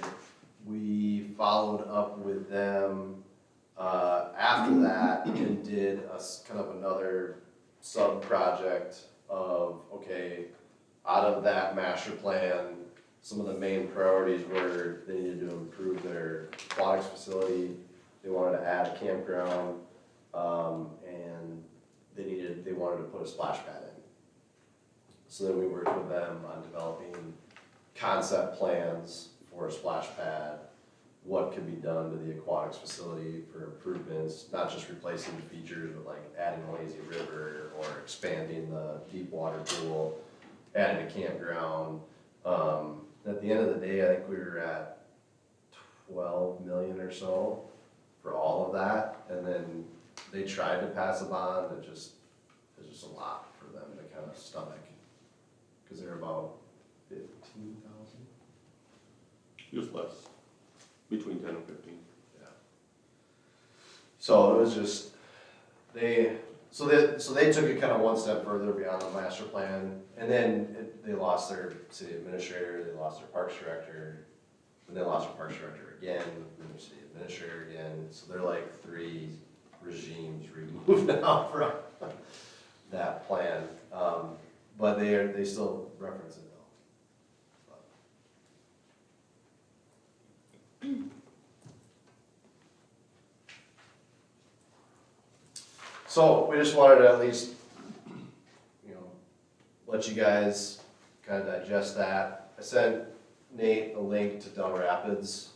[SPEAKER 6] we followed up with them after that and did kind of another sub-project of, okay, out of that master plan, some of the main priorities were they needed to improve their aquatics facility, they wanted to add a campground, and they wanted to put a splash pad in. So then we worked with them on developing concept plans for a splash pad, what could be done to the aquatics facility for improvements, not just replacing the features, but like adding a lazy river or expanding the deep water pool, adding a campground. At the end of the day, I think we were at 12 million or so for all of that, and then they tried to pass a bond, it's just a lot for them to kind of stomach, because they're about 15,000.
[SPEAKER 7] Just less, between 10 and 15.
[SPEAKER 6] Yeah. So it was just, So they took it kind of one step further beyond the master plan, and then they lost their city administrator, they lost their parks director, and they lost their parks director again, and their city administrator again, so they're like 3 regimes removed now from that plan. But they still reference it though. So we just wanted to at least, let you guys kind of digest that. I sent Nate a link to Del Rapids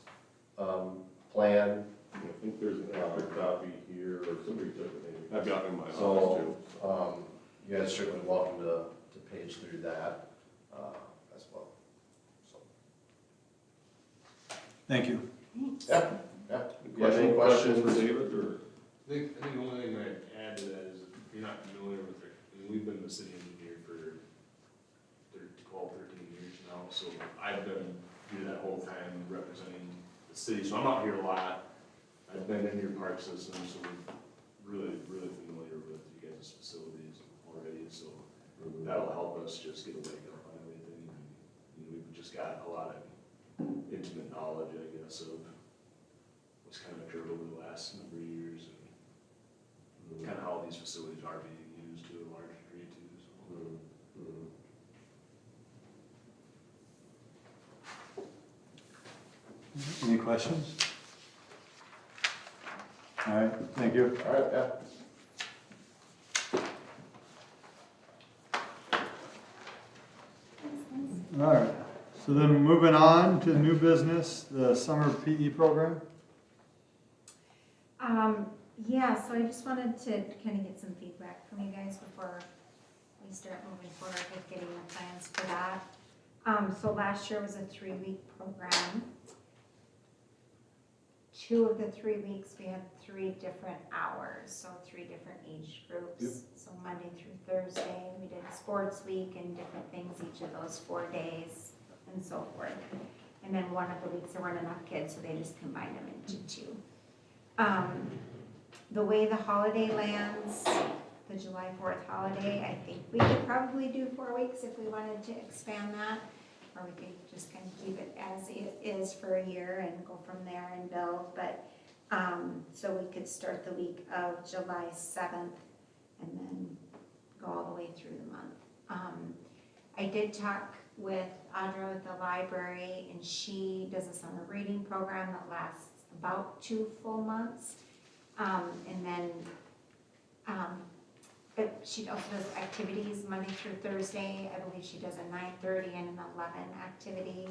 [SPEAKER 6] plan.
[SPEAKER 7] I think there's an extra copy here, or somebody took it, maybe. I've got it in my office
[SPEAKER 6] So,
[SPEAKER 7] too.
[SPEAKER 6] you guys are certainly welcome to page through that as well. So,
[SPEAKER 3] Thank you.
[SPEAKER 6] yeah. You have any questions?
[SPEAKER 7] For David, or?
[SPEAKER 8] I think the only thing I'd add to that is, if you're not familiar with it, we've been the city engineer for 12, 13 years now, so I've been here that whole time representing the city, so I'm out here a lot. I've been in your park system, so we're really, really familiar with you guys' facilities already, so that'll help us just get a leg up on everything. And, we've just got a lot of intimate knowledge, I guess, of what's kind of occurred over the last number of years, and kind of how these facilities are being used to a large degree too, so.
[SPEAKER 3] Any questions? All right, thank you.
[SPEAKER 6] All right, yeah.
[SPEAKER 3] All right, so then moving on to new business, the summer PE program.
[SPEAKER 5] Yeah, so I just wanted to kind of get some feedback from you guys before we start moving forward with getting the plans for that. So last year was a 3-week program. 2 of the 3 weeks, we had 3 different hours, so 3 different age groups.
[SPEAKER 3] Yep.
[SPEAKER 5] So Monday through Thursday, we did sports week and different things each of those 4 days and so forth. And then one of the weeks there weren't enough kids, so they just combined them into 2. The way the holiday lands, the July 4th holiday, I think we could probably do 4 weeks if we wanted to expand that. Or we could just kind of keep it as it is for a year and go from there and build. But, so we could start the week of July 7th and then go all the way through the month. I did talk with Audra at the library, and she does a summer reading program that lasts about 2 full months. And then she also does activities Monday through Thursday. I believe she does a 9:30 and an 11 activity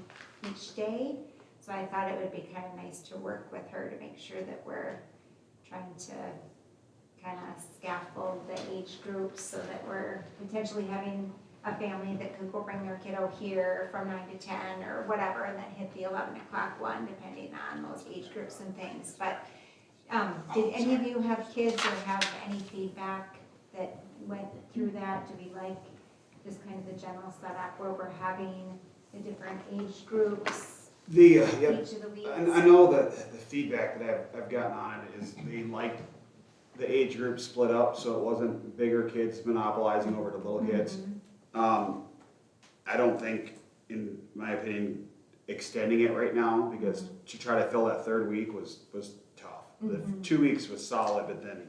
[SPEAKER 5] each day. So I thought it would be kind of nice to work with her to make sure that we're trying to kind of scaffold the age groups so that we're potentially having a family that could go bring their kiddo here from 9 to 10 or whatever, and then hit the 11 o'clock one, depending on those age groups and things. But did any of you have kids or have any feedback that went through that? Do we like just kind of the general setup where we're having the different age groups
[SPEAKER 1] Yep.
[SPEAKER 5] each of the weeks?
[SPEAKER 1] I know that the feedback that I've gotten on it is they liked the age group split up, so it wasn't bigger kids monopolizing over the little kids. I don't think, in my opinion, extending it right now, because to try to fill that 3rd week was tough. The 2 weeks was solid, but then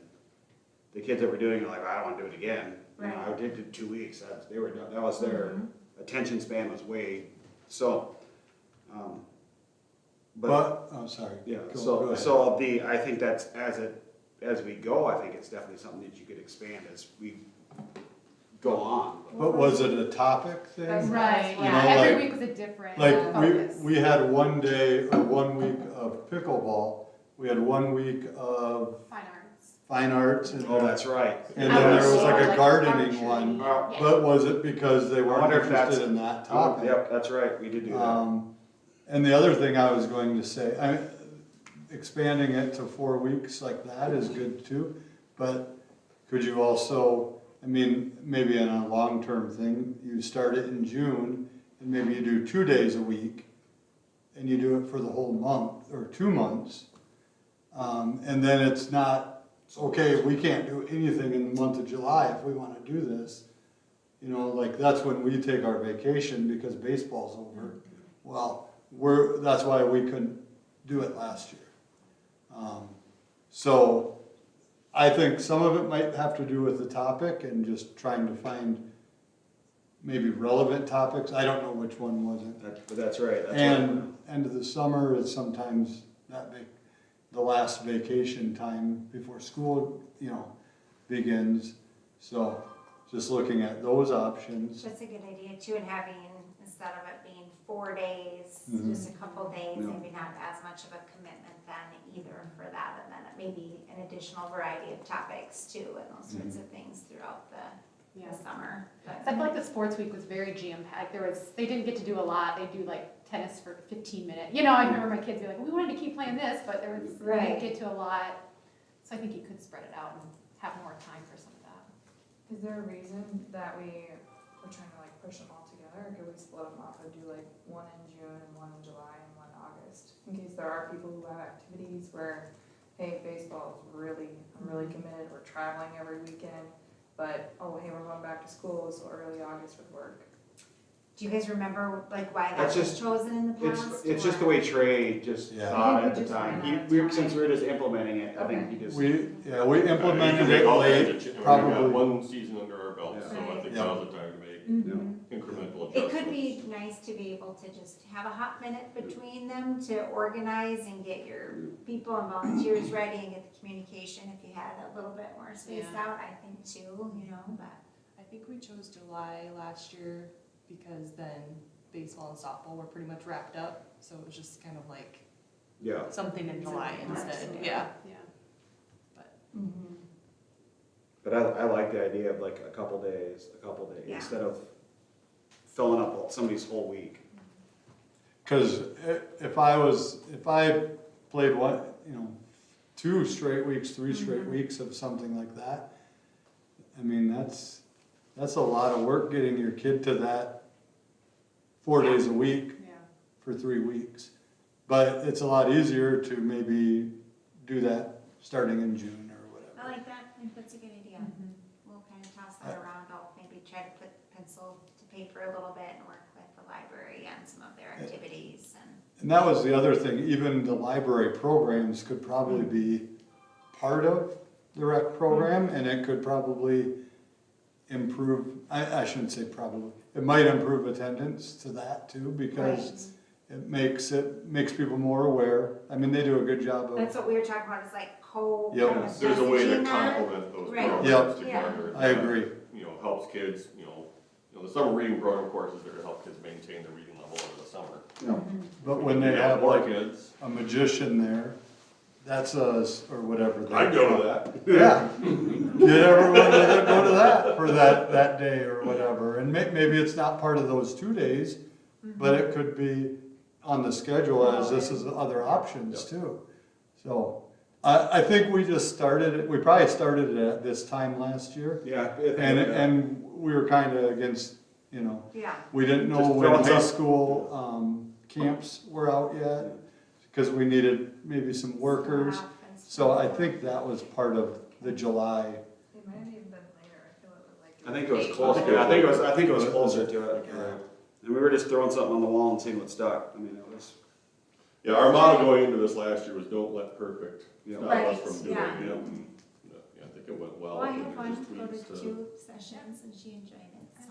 [SPEAKER 1] the kids that were doing it, like, I don't want to do it again. You know, I did 2 weeks. That was their attention span was way so.
[SPEAKER 3] But, I'm sorry.
[SPEAKER 1] Yeah.
[SPEAKER 3] Go ahead.
[SPEAKER 1] So I think that's as we go. I think it's definitely something that you could expand as we go on.
[SPEAKER 3] But was it a topic thing?
[SPEAKER 2] Right,
[SPEAKER 3] You
[SPEAKER 2] yeah,
[SPEAKER 3] know,
[SPEAKER 2] every
[SPEAKER 3] like-
[SPEAKER 2] week was a different
[SPEAKER 3] Like,
[SPEAKER 2] focus.
[SPEAKER 3] we had 1 day or 1 week of pickleball, we had 1 week of
[SPEAKER 2] Fine arts.
[SPEAKER 3] fine arts, and
[SPEAKER 1] Oh, that's right.
[SPEAKER 3] and then there was like a
[SPEAKER 2] Like
[SPEAKER 3] gardening
[SPEAKER 2] archery.
[SPEAKER 3] one.
[SPEAKER 2] Yeah.
[SPEAKER 3] But was it because they
[SPEAKER 1] I
[SPEAKER 3] weren't
[SPEAKER 1] wonder if that's-
[SPEAKER 3] interested in that topic?
[SPEAKER 1] Yep, that's right. We did do that.
[SPEAKER 3] And the other thing I was going to say, expanding it to 4 weeks like that is good too, but could you also, maybe in a long-term thing, you start it in June, and maybe you do 2 days a week, and you do it for the whole month, or 2 months, and then it's not okay, we can't do anything in the month of July if we wanna do this. You know, like, that's when we take our vacation because baseball's over. Well, that's why we couldn't do it last year. So, I think some of it might have to do with the topic and just trying to find maybe relevant topics. I don't know which one wasn't.
[SPEAKER 1] But that's right. That's
[SPEAKER 3] And end of the summer is sometimes the last vacation time before school, you know, begins. So just looking at those options.
[SPEAKER 5] That's a good idea too, and having, instead of it being 4 days,
[SPEAKER 3] Mhm.
[SPEAKER 5] just a couple days,
[SPEAKER 1] Yeah.
[SPEAKER 5] maybe not as much of a commitment then either for that, and then maybe an additional variety of topics too, and those sorts of things throughout
[SPEAKER 2] Yeah.
[SPEAKER 5] the summer. But-
[SPEAKER 2] 'Cause I feel like the sports week was very jam-packed. They didn't get to do a lot. They do like tennis for 15 minutes. You know, I remember my kids be like, we wanted to keep playing this, but they
[SPEAKER 5] Right.
[SPEAKER 2] didn't get to a lot. So I think you could spread it out and have more time for some of that.
[SPEAKER 4] Is there a reason that we're trying to like push them all together, or could we split them up and do like one in June and one in July and one in August? In case there are people who have activities where, hey, baseball is I'm really committed, we're traveling every weekend, but, oh, hey, we're going back to school, so early August would work.
[SPEAKER 5] Do you guys remember like why that
[SPEAKER 1] That's
[SPEAKER 5] was
[SPEAKER 1] just-
[SPEAKER 5] chosen in the past?
[SPEAKER 1] It's just the
[SPEAKER 5] or-
[SPEAKER 1] way Trey just
[SPEAKER 3] Yeah.
[SPEAKER 1] thought
[SPEAKER 4] I
[SPEAKER 1] at
[SPEAKER 4] think
[SPEAKER 1] the
[SPEAKER 4] we just
[SPEAKER 1] time.
[SPEAKER 4] ran out of
[SPEAKER 1] Since
[SPEAKER 4] time.
[SPEAKER 1] we were just implementing it, I think
[SPEAKER 4] Okay.
[SPEAKER 1] he just.
[SPEAKER 3] We
[SPEAKER 7] You
[SPEAKER 3] implemented
[SPEAKER 7] make
[SPEAKER 3] it
[SPEAKER 7] all kinds
[SPEAKER 3] late,
[SPEAKER 7] of we've got
[SPEAKER 3] probably.
[SPEAKER 7] one season under our belt, so I
[SPEAKER 5] Right.
[SPEAKER 7] think
[SPEAKER 3] Yeah.
[SPEAKER 7] now's the time to make
[SPEAKER 5] Mhm.
[SPEAKER 7] incremental adjustments.
[SPEAKER 5] It could be nice to be able to just have a hot minute between them to organize and get your people and volunteers ready and get the communication if you had a little bit more spaced
[SPEAKER 2] Yeah.
[SPEAKER 5] out, I think too, you know, but.
[SPEAKER 9] I think we chose July last year because then baseball and softball were pretty much wrapped up, so it was just kind of like
[SPEAKER 1] Yeah.
[SPEAKER 9] something in July instead, yeah.
[SPEAKER 2] Yeah.
[SPEAKER 1] But I like the idea of like a couple days,
[SPEAKER 5] Yeah.
[SPEAKER 1] instead of filling up somebody's whole week.
[SPEAKER 3] Cause if I played 2 straight weeks, 3 straight weeks of something like that, I mean, that's a lot of work getting your kid to that 4 days a week
[SPEAKER 2] Yeah.
[SPEAKER 3] for 3 weeks. But it's a lot easier to maybe do that starting in June or whatever.
[SPEAKER 5] I like that, I think that's a good idea.
[SPEAKER 2] Mhm.
[SPEAKER 5] We'll kind of toss that around, I'll maybe try to put pencil to paper a little bit and work with the library on some of their activities and.
[SPEAKER 3] And that was the other thing, even the library programs could probably be part of the rec program, and it could probably improve, I shouldn't say probably, it might improve attendance to that too, because it makes people more aware. I mean, they do a good job of,
[SPEAKER 5] That's what we were talking about, is like
[SPEAKER 3] Yep.
[SPEAKER 5] kind of
[SPEAKER 7] There's a way to
[SPEAKER 5] messaging that.
[SPEAKER 7] complement those
[SPEAKER 5] Right.
[SPEAKER 7] programs
[SPEAKER 3] Yep.
[SPEAKER 7] together.
[SPEAKER 3] I agree.
[SPEAKER 7] You know, helps kids, the summer reading program, of course, is there to help kids maintain their reading level over the summer.
[SPEAKER 3] But when they
[SPEAKER 7] You
[SPEAKER 3] have
[SPEAKER 7] more
[SPEAKER 3] like
[SPEAKER 7] kids,
[SPEAKER 3] a magician there, that's us, or whatever.
[SPEAKER 7] I'd go to that.
[SPEAKER 3] Yeah, get everyone to go to that for that day or whatever, and maybe it's not part of those 2 days, but it could be on the schedule as this is other options too. So, I think we just started it, we probably started it at this time last year,
[SPEAKER 1] Yeah.
[SPEAKER 3] and we were kinda against,
[SPEAKER 5] Yeah,
[SPEAKER 3] we didn't know
[SPEAKER 1] Just
[SPEAKER 3] when
[SPEAKER 1] throwing
[SPEAKER 3] high
[SPEAKER 1] some-
[SPEAKER 3] school, camps were out yet, cause we needed maybe some workers.
[SPEAKER 5] staff and
[SPEAKER 3] So
[SPEAKER 5] stuff.
[SPEAKER 3] I think that was part of the July.
[SPEAKER 4] It might have even been later, I feel it was like.
[SPEAKER 1] I think it was
[SPEAKER 4] April.
[SPEAKER 1] closer. Yeah, I think it was closer to it.
[SPEAKER 3] Yeah.
[SPEAKER 1] And we were just throwing something on the wall and seeing what stuck. I mean, it was.
[SPEAKER 7] Yeah, our motto going into this last year was don't let perfect
[SPEAKER 1] Yeah.
[SPEAKER 7] stop us
[SPEAKER 5] Right,
[SPEAKER 7] from doing
[SPEAKER 5] yeah.
[SPEAKER 7] it. And, yeah, I think it went well.
[SPEAKER 5] Well, I
[SPEAKER 7] and
[SPEAKER 5] had
[SPEAKER 7] it
[SPEAKER 5] one
[SPEAKER 7] just
[SPEAKER 5] go
[SPEAKER 7] tweaks
[SPEAKER 5] to 2 sessions and she enjoyed it, so.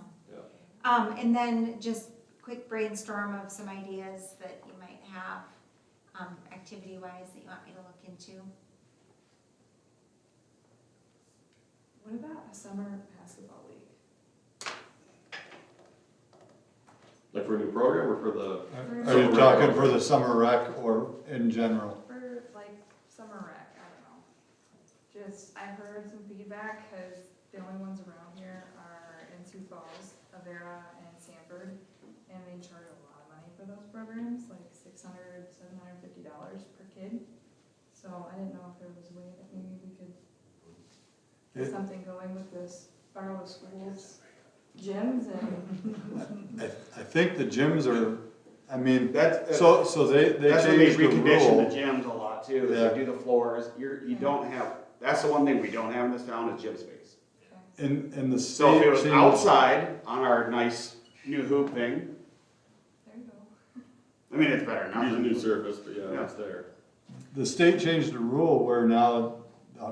[SPEAKER 7] Yeah.
[SPEAKER 5] And then just quick brainstorm of some ideas that you might have, activity-wise that you want me to look into.
[SPEAKER 4] What about a summer basketball league?
[SPEAKER 7] Like for a new program or for the?
[SPEAKER 3] Are you talking for the summer rec or in general?
[SPEAKER 4] For like summer rec, I don't know. Just, I've heard some feedback, cause the only ones around here are in Sioux Falls, Avera and Sanford. And they charge a lot of money for those programs, like $600-$750 per kid. So I didn't know if there was a way that maybe we could get
[SPEAKER 3] It-
[SPEAKER 4] something going with this, borrow the schools' gyms and.
[SPEAKER 3] I think the gyms are, I mean,
[SPEAKER 1] That's,
[SPEAKER 3] so they
[SPEAKER 1] that's when they
[SPEAKER 3] changed the
[SPEAKER 1] recondition
[SPEAKER 3] rule.
[SPEAKER 1] the gyms a lot too.
[SPEAKER 3] Yeah.
[SPEAKER 1] They do the floors. You don't have that's the one thing we don't have in this town is gym space.
[SPEAKER 3] And the
[SPEAKER 1] So if
[SPEAKER 3] state
[SPEAKER 1] it was
[SPEAKER 3] changed,
[SPEAKER 1] outside on our nice new hoop thing,
[SPEAKER 4] There you go.
[SPEAKER 1] I mean, it's better than
[SPEAKER 7] Use a
[SPEAKER 1] nothing.
[SPEAKER 7] new surface, but yeah,
[SPEAKER 1] Yeah.
[SPEAKER 7] it's there.
[SPEAKER 3] the state changed the rule where now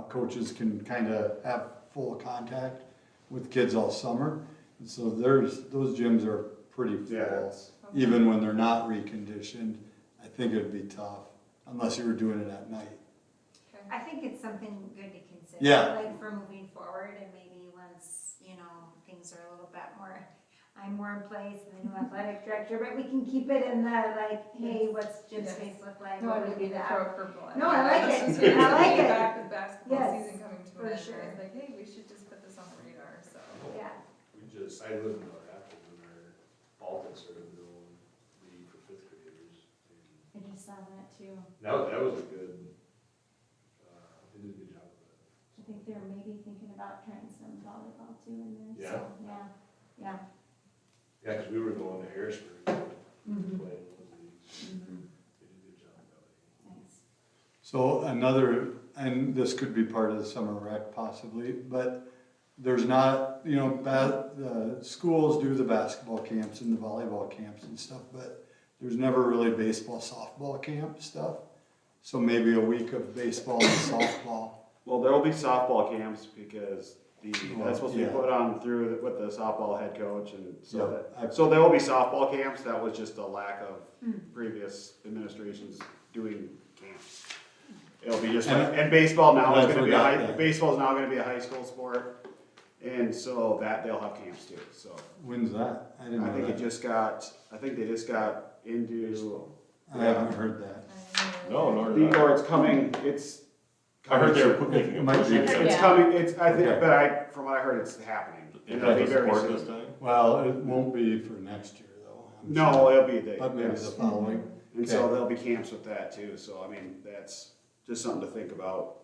[SPEAKER 3] coaches can kind of have full contact with kids all summer. And so those gyms are pretty
[SPEAKER 1] Yeah,
[SPEAKER 3] full,
[SPEAKER 1] it's-
[SPEAKER 3] even when they're not reconditioned. I think it'd be tough, unless you were doing it at night.
[SPEAKER 5] I think it's something good to consider,
[SPEAKER 3] Yeah.
[SPEAKER 5] like for moving forward, and maybe once, things are a little bit more, I'm more in place and the new athletic director, but we can keep it in the, like, hey, what's gym
[SPEAKER 4] Yes.
[SPEAKER 5] space look like?
[SPEAKER 4] No, I
[SPEAKER 5] What
[SPEAKER 4] didn't
[SPEAKER 5] would
[SPEAKER 4] mean
[SPEAKER 5] be
[SPEAKER 4] to
[SPEAKER 5] that?
[SPEAKER 4] throw a curveball at
[SPEAKER 5] No,
[SPEAKER 4] you.
[SPEAKER 5] I like
[SPEAKER 4] This
[SPEAKER 5] it.
[SPEAKER 4] was good
[SPEAKER 5] I like it.
[SPEAKER 4] feedback with basketball
[SPEAKER 5] Yes,
[SPEAKER 4] season coming to
[SPEAKER 5] for
[SPEAKER 4] an end.
[SPEAKER 5] sure.
[SPEAKER 4] I was like, hey, we should just put this on the radar, so.
[SPEAKER 5] Yeah,
[SPEAKER 8] I lived in our Rapids when our Baltic started their own league for fifth graders.
[SPEAKER 5] I just saw that too.
[SPEAKER 8] That was a good, they did a good job of it.
[SPEAKER 5] I think they're maybe thinking about trying some volleyball too in there,
[SPEAKER 8] Yeah.
[SPEAKER 5] so, yeah.
[SPEAKER 8] Yeah, cause we were going to Harrisburg to
[SPEAKER 5] Mhm.
[SPEAKER 8] play in those leagues.
[SPEAKER 5] Mhm.
[SPEAKER 8] They did a good job of it.
[SPEAKER 5] Thanks.
[SPEAKER 3] So another, and this could be part of the summer rec possibly, but there's not, the schools do the basketball camps and the volleyball camps and stuff, but there's never really baseball, softball camp stuff. So maybe a week of baseball and softball.
[SPEAKER 1] Well, there will be softball camps because that's supposed to be
[SPEAKER 3] Yeah.
[SPEAKER 1] put on through with the softball head coach and so
[SPEAKER 3] Yeah.
[SPEAKER 1] that, so there will be softball camps. That was just a lack of
[SPEAKER 5] Hmm.
[SPEAKER 1] previous administrations doing camps. It'll be just,
[SPEAKER 3] And-
[SPEAKER 1] and baseball now
[SPEAKER 3] and
[SPEAKER 1] is
[SPEAKER 3] I
[SPEAKER 1] gonna be a
[SPEAKER 3] forgot
[SPEAKER 1] high,
[SPEAKER 3] that.
[SPEAKER 1] baseball's now gonna be a high school sport. And so that, they'll have camps too, so.
[SPEAKER 3] When's that? I didn't
[SPEAKER 1] I
[SPEAKER 3] know
[SPEAKER 1] think
[SPEAKER 3] that.
[SPEAKER 1] I think they just got into,
[SPEAKER 3] I haven't heard that.
[SPEAKER 7] No, nor did I.
[SPEAKER 1] or it's coming, it's.
[SPEAKER 7] I heard they were making a
[SPEAKER 3] Might
[SPEAKER 7] push.
[SPEAKER 3] be.
[SPEAKER 1] It's
[SPEAKER 2] Yeah.
[SPEAKER 1] coming, I think,
[SPEAKER 3] Okay.
[SPEAKER 1] from what I heard, it's happening.
[SPEAKER 7] It
[SPEAKER 1] And it'll be
[SPEAKER 7] has
[SPEAKER 1] very
[SPEAKER 7] support
[SPEAKER 1] soon.
[SPEAKER 7] this time?
[SPEAKER 3] Well, it won't be for next year though. I'm
[SPEAKER 1] No,
[SPEAKER 3] sure.
[SPEAKER 1] it'll be the,
[SPEAKER 3] But maybe the
[SPEAKER 1] yes.
[SPEAKER 3] following.
[SPEAKER 1] And so
[SPEAKER 3] Okay.
[SPEAKER 1] there'll be camps with that too, so I mean, that's just something to think about,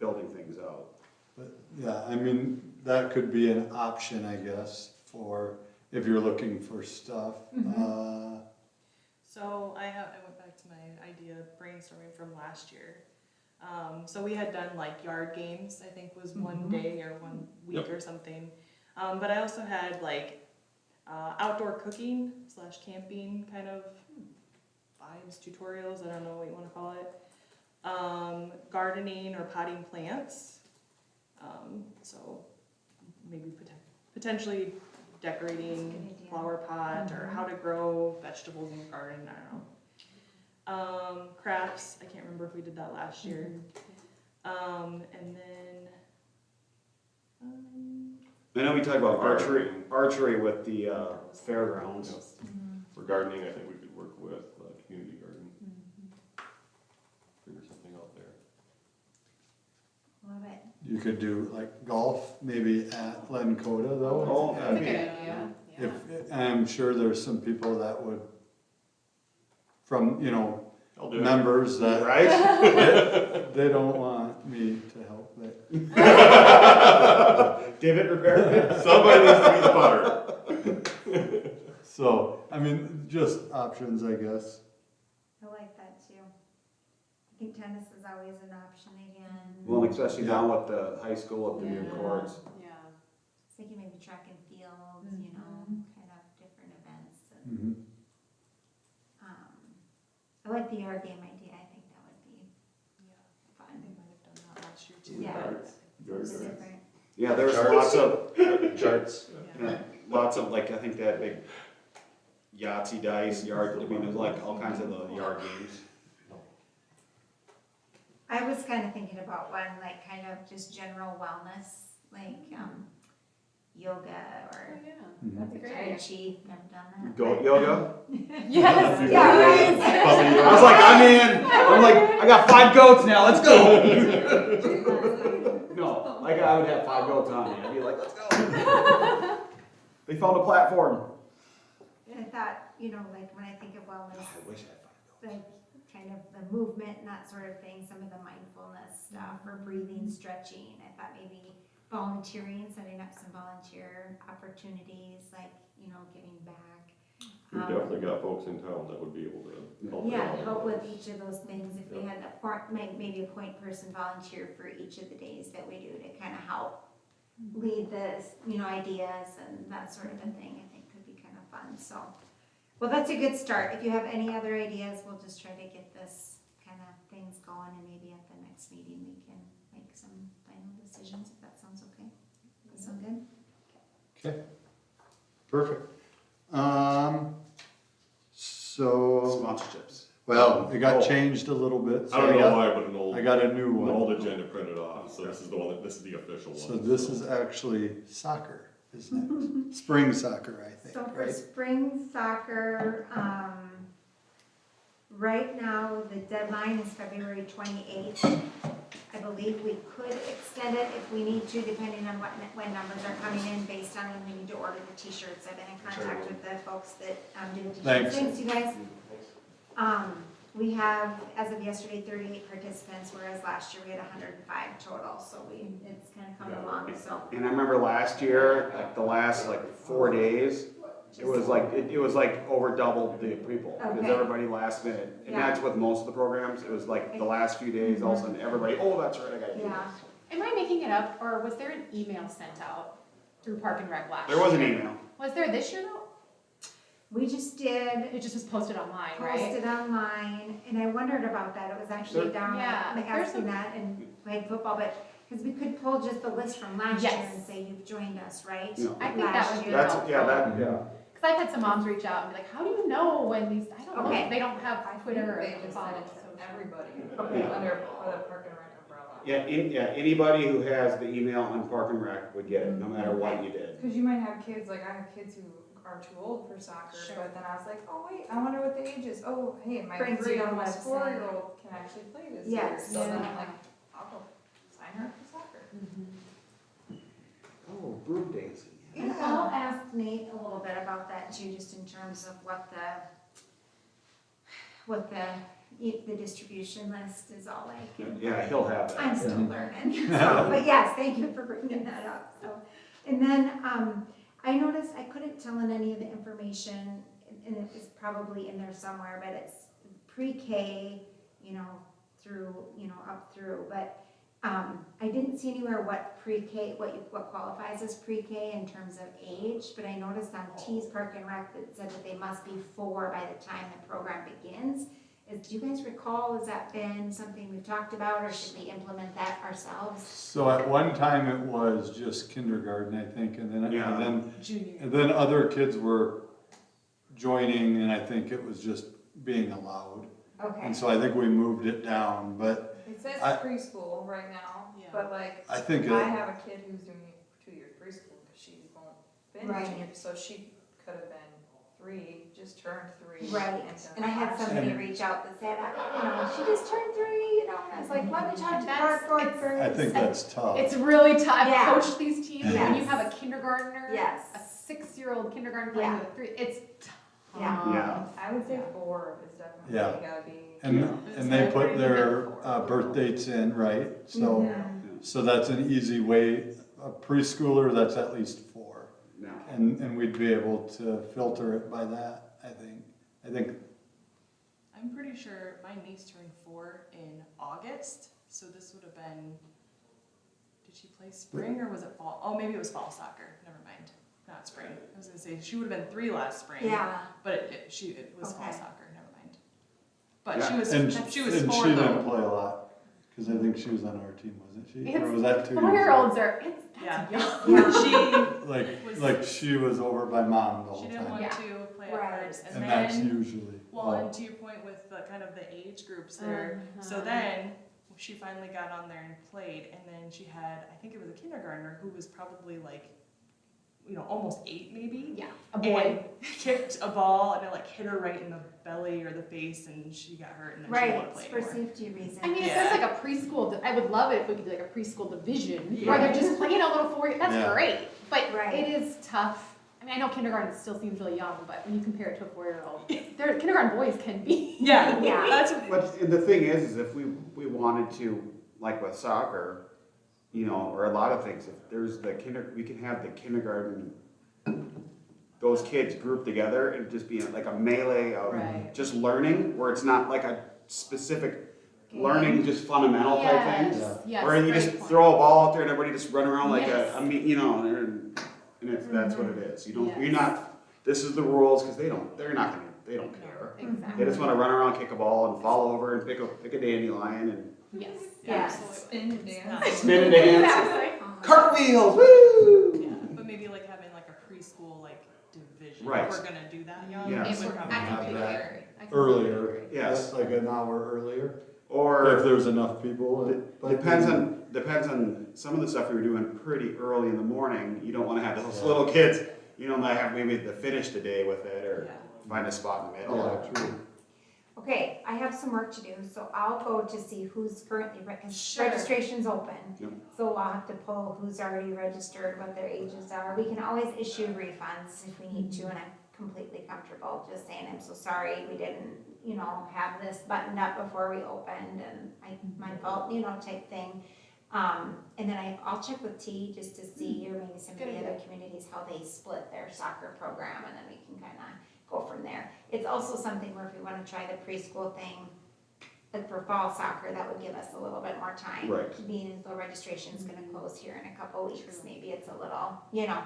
[SPEAKER 1] building things out.
[SPEAKER 3] But, yeah, I mean, that could be an option, I guess, for if you're looking for stuff.
[SPEAKER 9] So I went back to my idea brainstorming from last year. So we had done like yard games, I think was one day or 1 week or something. But I also had like outdoor cooking / camping kind of vibes, tutorials, I don't know what you wanna call it. Gardening or potting plants. So maybe potentially
[SPEAKER 5] That's a
[SPEAKER 9] decorating
[SPEAKER 5] good idea.
[SPEAKER 9] flower pot or how to grow vegetables in the garden, I don't know. Crafts, I can't remember if we did that last year. And then,
[SPEAKER 1] I know we talked about
[SPEAKER 7] Archery.
[SPEAKER 1] archery with the fairgrounds.
[SPEAKER 7] For gardening, I think we could work with community garden. Figure something out there.
[SPEAKER 5] Love it.
[SPEAKER 3] You could do like golf, maybe at Lencota though.
[SPEAKER 1] Oh,
[SPEAKER 2] That's a
[SPEAKER 1] that'd
[SPEAKER 2] good
[SPEAKER 1] be-
[SPEAKER 2] idea, yeah.
[SPEAKER 3] If, I'm sure there's some people that would, from,
[SPEAKER 7] I'll do it.
[SPEAKER 3] members that,
[SPEAKER 1] Right?
[SPEAKER 3] they don't want me to help, but
[SPEAKER 1] Divot repair?
[SPEAKER 7] Somebody needs to be the putter.
[SPEAKER 3] so, I mean, just options, I guess.
[SPEAKER 5] I like that too. I think tennis is always an option again.
[SPEAKER 1] Well, especially now with the high school with the new
[SPEAKER 2] Yeah.
[SPEAKER 1] courts.
[SPEAKER 2] Yeah.
[SPEAKER 5] Thinking maybe track and field, kind of different events. And,
[SPEAKER 3] Mhm.
[SPEAKER 5] I like the yard game idea. I think that would be
[SPEAKER 9] yeah, I
[SPEAKER 5] fun.
[SPEAKER 9] think we might have done that last year too.
[SPEAKER 5] Yeah.
[SPEAKER 9] but-
[SPEAKER 5] It's different.
[SPEAKER 1] Yeah, there's
[SPEAKER 6] Charts.
[SPEAKER 1] lots of,
[SPEAKER 6] Charts.
[SPEAKER 1] yeah, lots of, like, I think that big Yahtzee dice, yard, I mean, there's like all kinds of the yard games.
[SPEAKER 5] I was kind of thinking about one, like kind of just general wellness, like yoga
[SPEAKER 2] Oh,
[SPEAKER 5] or
[SPEAKER 2] yeah,
[SPEAKER 3] Mhm.
[SPEAKER 2] that's a great
[SPEAKER 5] Tai
[SPEAKER 2] idea.
[SPEAKER 5] Chi. Never done that.
[SPEAKER 1] Goat yoga?
[SPEAKER 2] Yes.
[SPEAKER 5] Yeah, right.
[SPEAKER 1] I was like, I'm in. I'm like, I got 5 goats now, let's go. No, like I would have 5 goats on me. I'd be like, let's go. They found a platform.
[SPEAKER 5] And I thought, like when I think of wellness,
[SPEAKER 1] I wish I had 5 goats.
[SPEAKER 5] like kind of the movement and that sort of thing, some of the mindfulness stuff or breathing, stretching. I thought maybe volunteering, setting up some volunteer opportunities, like, giving back.
[SPEAKER 7] We've definitely got folks in town that would be able to help.
[SPEAKER 5] Yeah,
[SPEAKER 7] out.
[SPEAKER 5] help with each of those things, if we
[SPEAKER 7] Yep.
[SPEAKER 5] had a point, maybe a point person volunteer for each of the days that we do to kind of help lead the, ideas and that sort of a thing, I think could be kind of fun, so. Well, that's a good start. If you have any other ideas, we'll just try to get this kind of things going, and maybe at the next meeting, we can make some final decisions, if that sounds okay. That sound good?
[SPEAKER 3] Okay, perfect. So,
[SPEAKER 1] Sponsorships.
[SPEAKER 3] well, it got
[SPEAKER 1] Oh.
[SPEAKER 3] changed a little bit. so
[SPEAKER 7] I don't know
[SPEAKER 3] got-
[SPEAKER 7] why, but an old,
[SPEAKER 3] I got a new
[SPEAKER 7] an
[SPEAKER 3] one.
[SPEAKER 7] old agenda printed off, so this is the one, this is the official one.
[SPEAKER 3] So this is actually soccer, isn't it? Spring soccer, I think,
[SPEAKER 5] So for
[SPEAKER 3] right?
[SPEAKER 5] spring soccer, right now, the deadline is February 28th. I believe we could extend it if we need to, depending on when numbers are coming in, based on when we need to order the t-shirts. I've been in contact with the folks that do the t-shirts.
[SPEAKER 3] Thanks.
[SPEAKER 5] Thanks, you guys. We have, as of yesterday, 38 participants, whereas last year we had 105 total, so it's kind of come along, so.
[SPEAKER 1] And I remember last year, like the last 4 days, it was like over double the people, because
[SPEAKER 5] Okay.
[SPEAKER 1] everybody last minute. And
[SPEAKER 5] Yeah.
[SPEAKER 1] that's with most of the programs, it was like the last few days, all of a sudden, everybody, oh, that's right, I gotta do
[SPEAKER 5] Yeah,
[SPEAKER 1] this.
[SPEAKER 2] Am I making it up, or was there an email sent out through Park and Rec last year?
[SPEAKER 1] There was an email.
[SPEAKER 2] Was there this year though?
[SPEAKER 5] we just did
[SPEAKER 2] It just was posted online, right?
[SPEAKER 5] posted online, and I wondered about that, it was actually
[SPEAKER 1] There-
[SPEAKER 5] down,
[SPEAKER 2] Yeah,
[SPEAKER 5] like
[SPEAKER 2] there's
[SPEAKER 5] asking
[SPEAKER 2] some-
[SPEAKER 5] that in flag football, but, because we could pull just the list from last year
[SPEAKER 2] Yes.
[SPEAKER 5] and say, you've joined us, right?
[SPEAKER 1] Yeah.
[SPEAKER 2] I think that
[SPEAKER 5] Last
[SPEAKER 2] would be
[SPEAKER 5] year.
[SPEAKER 1] That's,
[SPEAKER 2] helpful.
[SPEAKER 1] yeah.
[SPEAKER 2] Because I've had some moms reach out and be like, how do you know when these, I don't know,
[SPEAKER 5] Okay.
[SPEAKER 2] they don't have Twitter or
[SPEAKER 4] They just
[SPEAKER 2] follow
[SPEAKER 4] sent it to
[SPEAKER 2] social.
[SPEAKER 4] everybody
[SPEAKER 5] Okay.
[SPEAKER 4] under the Park and Rec umbrella.
[SPEAKER 1] Yeah, anybody who has the email on Park and Rec would get it, no matter what you did.
[SPEAKER 4] Cause you might have kids, like I have kids who are too old for soccer,
[SPEAKER 2] Sure.
[SPEAKER 4] but then I was like, oh wait, I wonder what the age is. Oh, hey, my
[SPEAKER 5] Brings you
[SPEAKER 4] 3,
[SPEAKER 5] to the
[SPEAKER 4] almost
[SPEAKER 5] website.
[SPEAKER 4] 4-year-old can actually play this year.
[SPEAKER 5] Yes.
[SPEAKER 4] So then
[SPEAKER 2] Yeah.
[SPEAKER 4] I'm like, I'll go sign her up for soccer.
[SPEAKER 1] Oh, broom dancing.
[SPEAKER 5] And I'll ask Nate a little bit about that too, just in terms of what the distribution list is all like.
[SPEAKER 1] Yeah, he'll have that.
[SPEAKER 5] I'm still learning, so, but yes, thank you for bringing that up, so. And then, I noticed I couldn't tell in any of the information, and it is probably in there somewhere, but it's pre-K, through, up through, but, I didn't see anywhere what pre-K, what qualifies as pre-K in terms of age, but I noticed on T's Park and Rec that it said that they must be 4 by the time the program begins. Do you guys recall, has that been something we've talked about, or should we implement that ourselves?
[SPEAKER 3] So at one time it was just kindergarten, I think, and then,
[SPEAKER 1] Yeah.
[SPEAKER 2] Junior.
[SPEAKER 3] and then other kids were joining, and I think it was just being allowed.
[SPEAKER 5] Okay,
[SPEAKER 3] And so I think we moved it down, but
[SPEAKER 4] It says
[SPEAKER 3] I-
[SPEAKER 4] preschool right now,
[SPEAKER 9] Yeah.
[SPEAKER 4] but like,
[SPEAKER 3] I think,
[SPEAKER 4] I have a kid who's doing 2 years preschool because she won't been
[SPEAKER 5] Right.
[SPEAKER 4] junior, so she could have been 3, just turned 3.
[SPEAKER 5] right, and I had
[SPEAKER 4] some.
[SPEAKER 5] somebody reach out that said, she just turned 3, and I was like, let me talk to the
[SPEAKER 2] That's-
[SPEAKER 5] park board
[SPEAKER 2] it's-
[SPEAKER 5] first.
[SPEAKER 3] I think that's tough.
[SPEAKER 2] It's really tough. I've
[SPEAKER 5] Yeah.
[SPEAKER 2] coached these teams. When you
[SPEAKER 5] Yes.
[SPEAKER 2] have a kindergartner,
[SPEAKER 5] Yes.
[SPEAKER 2] a 6-year-old kindergarten playing
[SPEAKER 5] Yeah.
[SPEAKER 2] with a 3, it's tough.
[SPEAKER 5] Yeah.
[SPEAKER 1] Yeah.
[SPEAKER 4] I would say 4 is definitely
[SPEAKER 3] Yeah.
[SPEAKER 4] gotta be.
[SPEAKER 3] And they put their birth dates in, right? So,
[SPEAKER 5] Mhm.
[SPEAKER 3] so that's an easy way, a preschooler, that's at least 4.
[SPEAKER 1] No.
[SPEAKER 3] And we'd be able to filter it by that, I think,
[SPEAKER 9] I'm pretty sure my niece turned 4 in August, so this would have been, did she play spring or was it fall? Oh, maybe it was fall soccer, never mind, not spring. I was gonna say, she would have been 3 last spring.
[SPEAKER 5] Yeah,
[SPEAKER 9] But it was fall
[SPEAKER 5] Okay.
[SPEAKER 9] soccer, never mind. But
[SPEAKER 1] Yeah.
[SPEAKER 9] she was,
[SPEAKER 3] and
[SPEAKER 9] she was
[SPEAKER 3] and
[SPEAKER 9] 4
[SPEAKER 3] she didn't
[SPEAKER 9] though.
[SPEAKER 3] play a lot, because I think she was on our team, wasn't she? Or
[SPEAKER 2] It's
[SPEAKER 3] was that 2 years ago?
[SPEAKER 2] 4-year-olds are,
[SPEAKER 9] Yeah.
[SPEAKER 2] that's young.
[SPEAKER 5] yeah,
[SPEAKER 9] Was-
[SPEAKER 3] Like she was over by mom the whole
[SPEAKER 9] She didn't
[SPEAKER 3] time.
[SPEAKER 9] want
[SPEAKER 2] Yeah.
[SPEAKER 9] to play at
[SPEAKER 5] Right.
[SPEAKER 9] first,
[SPEAKER 3] And that's
[SPEAKER 9] then,
[SPEAKER 3] usually,
[SPEAKER 9] well, and to your point with the kind of the age groups there, so then she finally got on there and played, and then she had, I think it was a kindergartner who was probably like, almost 8 maybe.
[SPEAKER 2] Yeah, a boy.
[SPEAKER 9] And kicked a ball and it like hit her right in the belly or the face and she got hurt and then she didn't
[SPEAKER 5] right,
[SPEAKER 9] want to
[SPEAKER 5] it's
[SPEAKER 9] play
[SPEAKER 5] for
[SPEAKER 9] anymore.
[SPEAKER 5] safety reasons.
[SPEAKER 2] I mean, if
[SPEAKER 9] Yeah.
[SPEAKER 2] there's like a preschool, I would love it if we could do like a preschool division
[SPEAKER 9] Yeah.
[SPEAKER 2] where they're just playing a little 4, that's
[SPEAKER 3] Yeah.
[SPEAKER 2] great. But
[SPEAKER 5] Right.
[SPEAKER 2] it is tough. I mean, I know kindergarten still seems really young, but when you compare it to a 4-year-old, their kindergarten boys can be.
[SPEAKER 9] Yeah,
[SPEAKER 5] Yeah.
[SPEAKER 9] that's,
[SPEAKER 1] But the thing is if we wanted to, like with soccer, or a lot of things, if there's we can have the kindergarten, those kids grouped together and just being like a melee of
[SPEAKER 2] Right.
[SPEAKER 1] just learning, where it's not like a specific learning, just fundamental type things.
[SPEAKER 2] Yes, yes,
[SPEAKER 1] Where you
[SPEAKER 2] great
[SPEAKER 1] just
[SPEAKER 2] point.
[SPEAKER 1] throw a ball out there and everybody just run around like
[SPEAKER 2] Yes.
[SPEAKER 1] you know, and it's, that's what it is. You don't, you're
[SPEAKER 2] Yes.
[SPEAKER 1] not, this is the rules, cause they don't care.
[SPEAKER 2] Exactly.
[SPEAKER 1] They just wanna run around, kick a ball and fall over and pick a dandelion and
[SPEAKER 2] Yes.
[SPEAKER 5] Yes.
[SPEAKER 4] Spin and dance.
[SPEAKER 1] spin and dance.
[SPEAKER 2] Exactly.
[SPEAKER 1] Cartwheels, woo!
[SPEAKER 9] Yeah, but maybe like having like a preschool like division,
[SPEAKER 1] Right.
[SPEAKER 9] if we're gonna do that young,
[SPEAKER 1] Yeah.
[SPEAKER 9] it would probably
[SPEAKER 2] I
[SPEAKER 3] have
[SPEAKER 2] completely
[SPEAKER 3] that
[SPEAKER 2] agree. I completely
[SPEAKER 3] Earlier.
[SPEAKER 2] agree.
[SPEAKER 1] Yes.
[SPEAKER 3] Like an hour earlier, if
[SPEAKER 1] Or
[SPEAKER 3] there's enough people. but-
[SPEAKER 1] depends on some of the stuff we were doing pretty early in the morning. You don't wanna have those little kids, you know, that have maybe to finish the day with it or
[SPEAKER 9] Yeah.
[SPEAKER 1] find a spot in the middle.
[SPEAKER 3] Yeah, true.
[SPEAKER 5] Okay, I have some work to do, so I'll go to see who's currently, because
[SPEAKER 2] Sure.
[SPEAKER 5] registration's open.
[SPEAKER 1] Yep.
[SPEAKER 5] So I'll have to pull who's already registered, what their ages are. We can always issue refunds if we need to, and I'm completely comfortable just saying, I'm so sorry, we didn't, you know, have this buttoned up before we opened, and my fault, you know, type thing. And then I'll check with T just to see, or maybe some of
[SPEAKER 2] Good
[SPEAKER 5] the
[SPEAKER 2] idea.
[SPEAKER 5] other communities, how they split their soccer program, and then we can kind of go from there. It's also something where if we want to try the preschool thing, like for fall soccer, that would give us a little bit more time.
[SPEAKER 1] Right.
[SPEAKER 5] Being as though registration's gonna close here in a couple weeks, maybe it's a little, you know.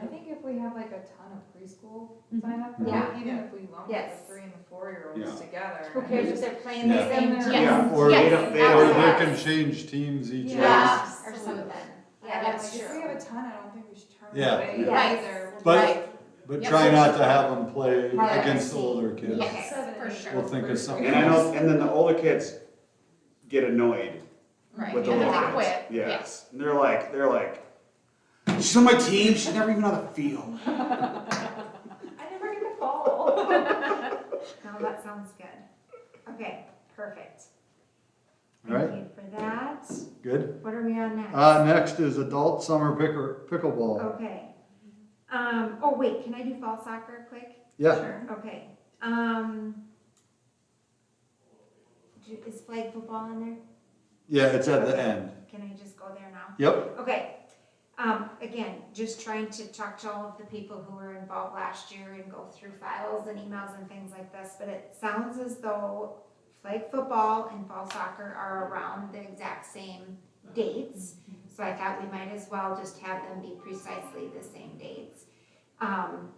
[SPEAKER 4] I think if we have like a ton of preschool
[SPEAKER 2] Mhm.
[SPEAKER 4] sign up,
[SPEAKER 5] Yeah.
[SPEAKER 4] even if we lump
[SPEAKER 5] Yes.
[SPEAKER 4] the 3 and the 4-year-olds
[SPEAKER 1] Yeah.
[SPEAKER 4] together.
[SPEAKER 5] Who cares if they're playing
[SPEAKER 3] Yeah.
[SPEAKER 5] the same
[SPEAKER 4] Yes.
[SPEAKER 5] team?
[SPEAKER 2] Yes.
[SPEAKER 3] Or
[SPEAKER 2] Yes.
[SPEAKER 1] they
[SPEAKER 3] Or they
[SPEAKER 2] Absolutely.
[SPEAKER 3] can change teams each week.
[SPEAKER 5] Yeah, or
[SPEAKER 2] Absolutely.
[SPEAKER 5] something.
[SPEAKER 4] Yeah,
[SPEAKER 5] Yeah, that's
[SPEAKER 4] like, if we
[SPEAKER 5] true.
[SPEAKER 4] have a ton, I don't think we should turn
[SPEAKER 3] Yeah.
[SPEAKER 4] it away
[SPEAKER 5] Yes.
[SPEAKER 4] either.
[SPEAKER 3] But-
[SPEAKER 2] Right.
[SPEAKER 3] But
[SPEAKER 2] Yep.
[SPEAKER 3] try not to have them play
[SPEAKER 5] Right.
[SPEAKER 3] against the older kids.
[SPEAKER 2] Yes,
[SPEAKER 4] Seven
[SPEAKER 2] for
[SPEAKER 4] and
[SPEAKER 2] sure.
[SPEAKER 3] We'll think of something
[SPEAKER 1] And I know, and then the older kids get annoyed
[SPEAKER 2] Right.
[SPEAKER 1] with the
[SPEAKER 2] And then
[SPEAKER 1] little
[SPEAKER 2] they
[SPEAKER 1] kids.
[SPEAKER 2] quit.
[SPEAKER 1] Yes. And they're like, she's on my team, she's never even on the field.
[SPEAKER 5] I never get the ball. No, that sounds good. Okay, perfect.
[SPEAKER 3] All right.
[SPEAKER 5] Thank you for that.
[SPEAKER 3] Good.
[SPEAKER 5] What are we on next?
[SPEAKER 3] Next is adult summer pickleball.
[SPEAKER 5] Okay. Oh wait, can I do fall soccer quick?
[SPEAKER 3] Yeah,
[SPEAKER 5] Sure. Okay. Is flag football in there?
[SPEAKER 3] yeah, it's at the end.
[SPEAKER 5] Can I just go there now?
[SPEAKER 3] Yep,
[SPEAKER 5] Okay. Again, just trying to talk to all of the people who were involved last year and go through files and emails and things like this, but it sounds as though flag football and fall soccer are around the exact same dates. So I thought we might as well just have them be precisely the same dates.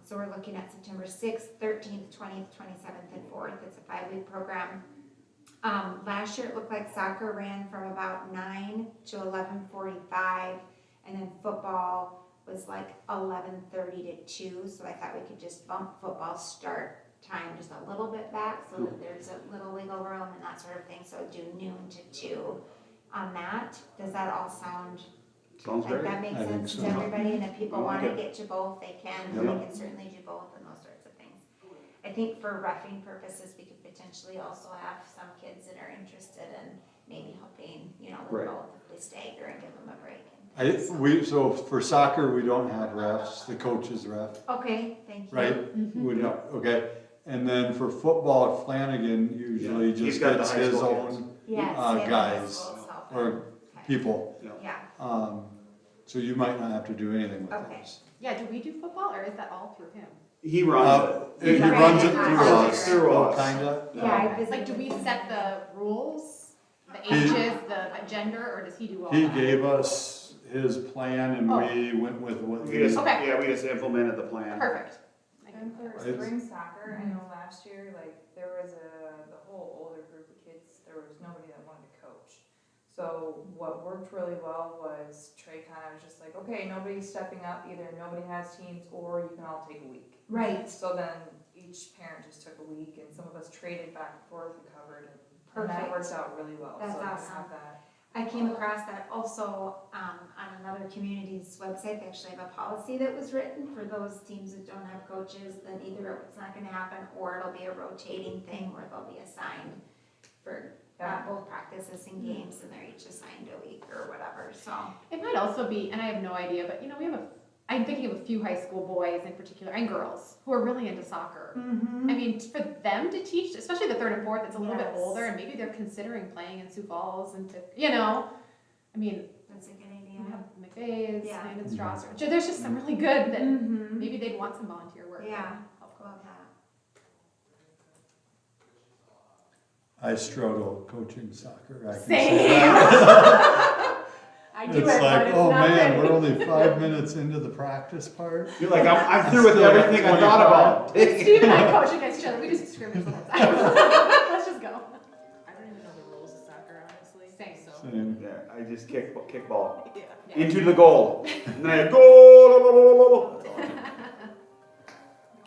[SPEAKER 5] So we're looking at September 6th, 13th, 20th, 27th, and 4th. It's a 5-week program. Last year it looked like soccer ran from about 9 to 11:45, and then football was like 11:30 to 2. So I thought we could just bump football start time just a little bit back so that there's a little wiggle room and that sort of thing. So do noon to 2 on that. Does that all sound
[SPEAKER 1] Sounds
[SPEAKER 5] like
[SPEAKER 1] great.
[SPEAKER 5] that makes
[SPEAKER 3] I think
[SPEAKER 5] sense
[SPEAKER 3] so.
[SPEAKER 5] to everybody? And if people
[SPEAKER 1] I like
[SPEAKER 5] want to
[SPEAKER 1] it.
[SPEAKER 5] get to both, they can.
[SPEAKER 1] Yeah.
[SPEAKER 5] We can certainly do both and those sorts of things. I think for roughing purposes, we could potentially also have some kids that are interested in maybe helping, you know, with
[SPEAKER 1] Right.
[SPEAKER 5] both if they stagger and give them a break.
[SPEAKER 3] so for soccer, we don't have refs, the coaches ref,
[SPEAKER 5] Okay, thank you.
[SPEAKER 3] right?
[SPEAKER 2] Mhm.
[SPEAKER 3] We don't, okay. And then for football, Flanagan usually
[SPEAKER 1] Yeah, he's
[SPEAKER 3] just
[SPEAKER 1] got the
[SPEAKER 3] gets
[SPEAKER 1] high
[SPEAKER 3] his
[SPEAKER 1] school kids.
[SPEAKER 3] own
[SPEAKER 5] Yes. yeah,
[SPEAKER 3] guys,
[SPEAKER 5] that's what it's helping.
[SPEAKER 3] or
[SPEAKER 5] Okay.
[SPEAKER 3] people.
[SPEAKER 5] Yeah,
[SPEAKER 3] So you might not have to do anything with
[SPEAKER 5] Okay.
[SPEAKER 3] those.
[SPEAKER 2] Yeah, do we do football or is that all through him?
[SPEAKER 1] He runs
[SPEAKER 3] He
[SPEAKER 5] Right.
[SPEAKER 3] runs it through
[SPEAKER 5] Right.
[SPEAKER 3] us,
[SPEAKER 1] Through
[SPEAKER 3] oh,
[SPEAKER 1] us.
[SPEAKER 3] kinda.
[SPEAKER 5] yeah, I visited.
[SPEAKER 2] Like, do we
[SPEAKER 5] with
[SPEAKER 2] set
[SPEAKER 5] him.
[SPEAKER 2] the rules, the
[SPEAKER 3] He-
[SPEAKER 2] ages, the gender, or does he do all that?
[SPEAKER 3] He gave us his plan and
[SPEAKER 2] Oh.
[SPEAKER 3] we went with what
[SPEAKER 1] it. We just,
[SPEAKER 2] Okay.
[SPEAKER 1] yeah, we just implemented the plan.
[SPEAKER 2] Perfect.
[SPEAKER 4] And for
[SPEAKER 3] It's-
[SPEAKER 4] spring soccer, I know last year, like, there was the whole older group of kids, there was nobody that wanted to coach. So what worked really well was Trey kind of was just like, okay, nobody's stepping up, either nobody has teams or you can all take a week.
[SPEAKER 5] Right,
[SPEAKER 4] So then each parent just took a week and some of us traded back and forth and covered and that
[SPEAKER 5] Perfect.
[SPEAKER 4] works out really well.
[SPEAKER 5] That's
[SPEAKER 4] So to have
[SPEAKER 5] awesome.
[SPEAKER 4] that.
[SPEAKER 5] I came across that also on another community's website. They actually have a policy that was written for those teams that don't have coaches, that either it's not gonna happen or it'll be a rotating thing where they'll be assigned for both practices and games, and they're each assigned a week or whatever, so.
[SPEAKER 2] It might also be, and I have no idea, but you know, I'm thinking of a few high school boys in particular, and girls, who are really into soccer.
[SPEAKER 5] Mm-hmm.
[SPEAKER 2] I mean, for them to teach, especially the 3rd and 4th, it's a little bit
[SPEAKER 5] Yes.
[SPEAKER 2] older, and maybe they're considering playing in Sioux Falls and to, you know, I mean,
[SPEAKER 5] That's a good idea.
[SPEAKER 2] we have a mix Bays,
[SPEAKER 5] Yeah.
[SPEAKER 2] Landon Strasser. There's just some really good that
[SPEAKER 5] Mm-hmm.
[SPEAKER 2] maybe they'd want some volunteer work.
[SPEAKER 5] Yeah.
[SPEAKER 2] Help.
[SPEAKER 5] Love that.
[SPEAKER 3] I struggle coaching soccer, I can say
[SPEAKER 2] Same.
[SPEAKER 3] that.
[SPEAKER 2] I do
[SPEAKER 3] It's
[SPEAKER 2] it,
[SPEAKER 3] like,
[SPEAKER 2] but it's
[SPEAKER 3] oh
[SPEAKER 2] not
[SPEAKER 3] man,
[SPEAKER 2] pretty.
[SPEAKER 3] we're only 5 minutes into the practice part.
[SPEAKER 1] You're like, I'm through with
[SPEAKER 3] Still got
[SPEAKER 1] everything I thought about.
[SPEAKER 2] Steve and I coach against each other. We just scrimmage the whole time. Let's just go.
[SPEAKER 9] I don't even know the rules of soccer, honestly.
[SPEAKER 2] Same.
[SPEAKER 9] So.
[SPEAKER 3] Same.
[SPEAKER 1] Yeah, I just kick ball
[SPEAKER 9] Yeah.
[SPEAKER 2] Yeah.
[SPEAKER 1] into the goal, and then I go. That's all I do.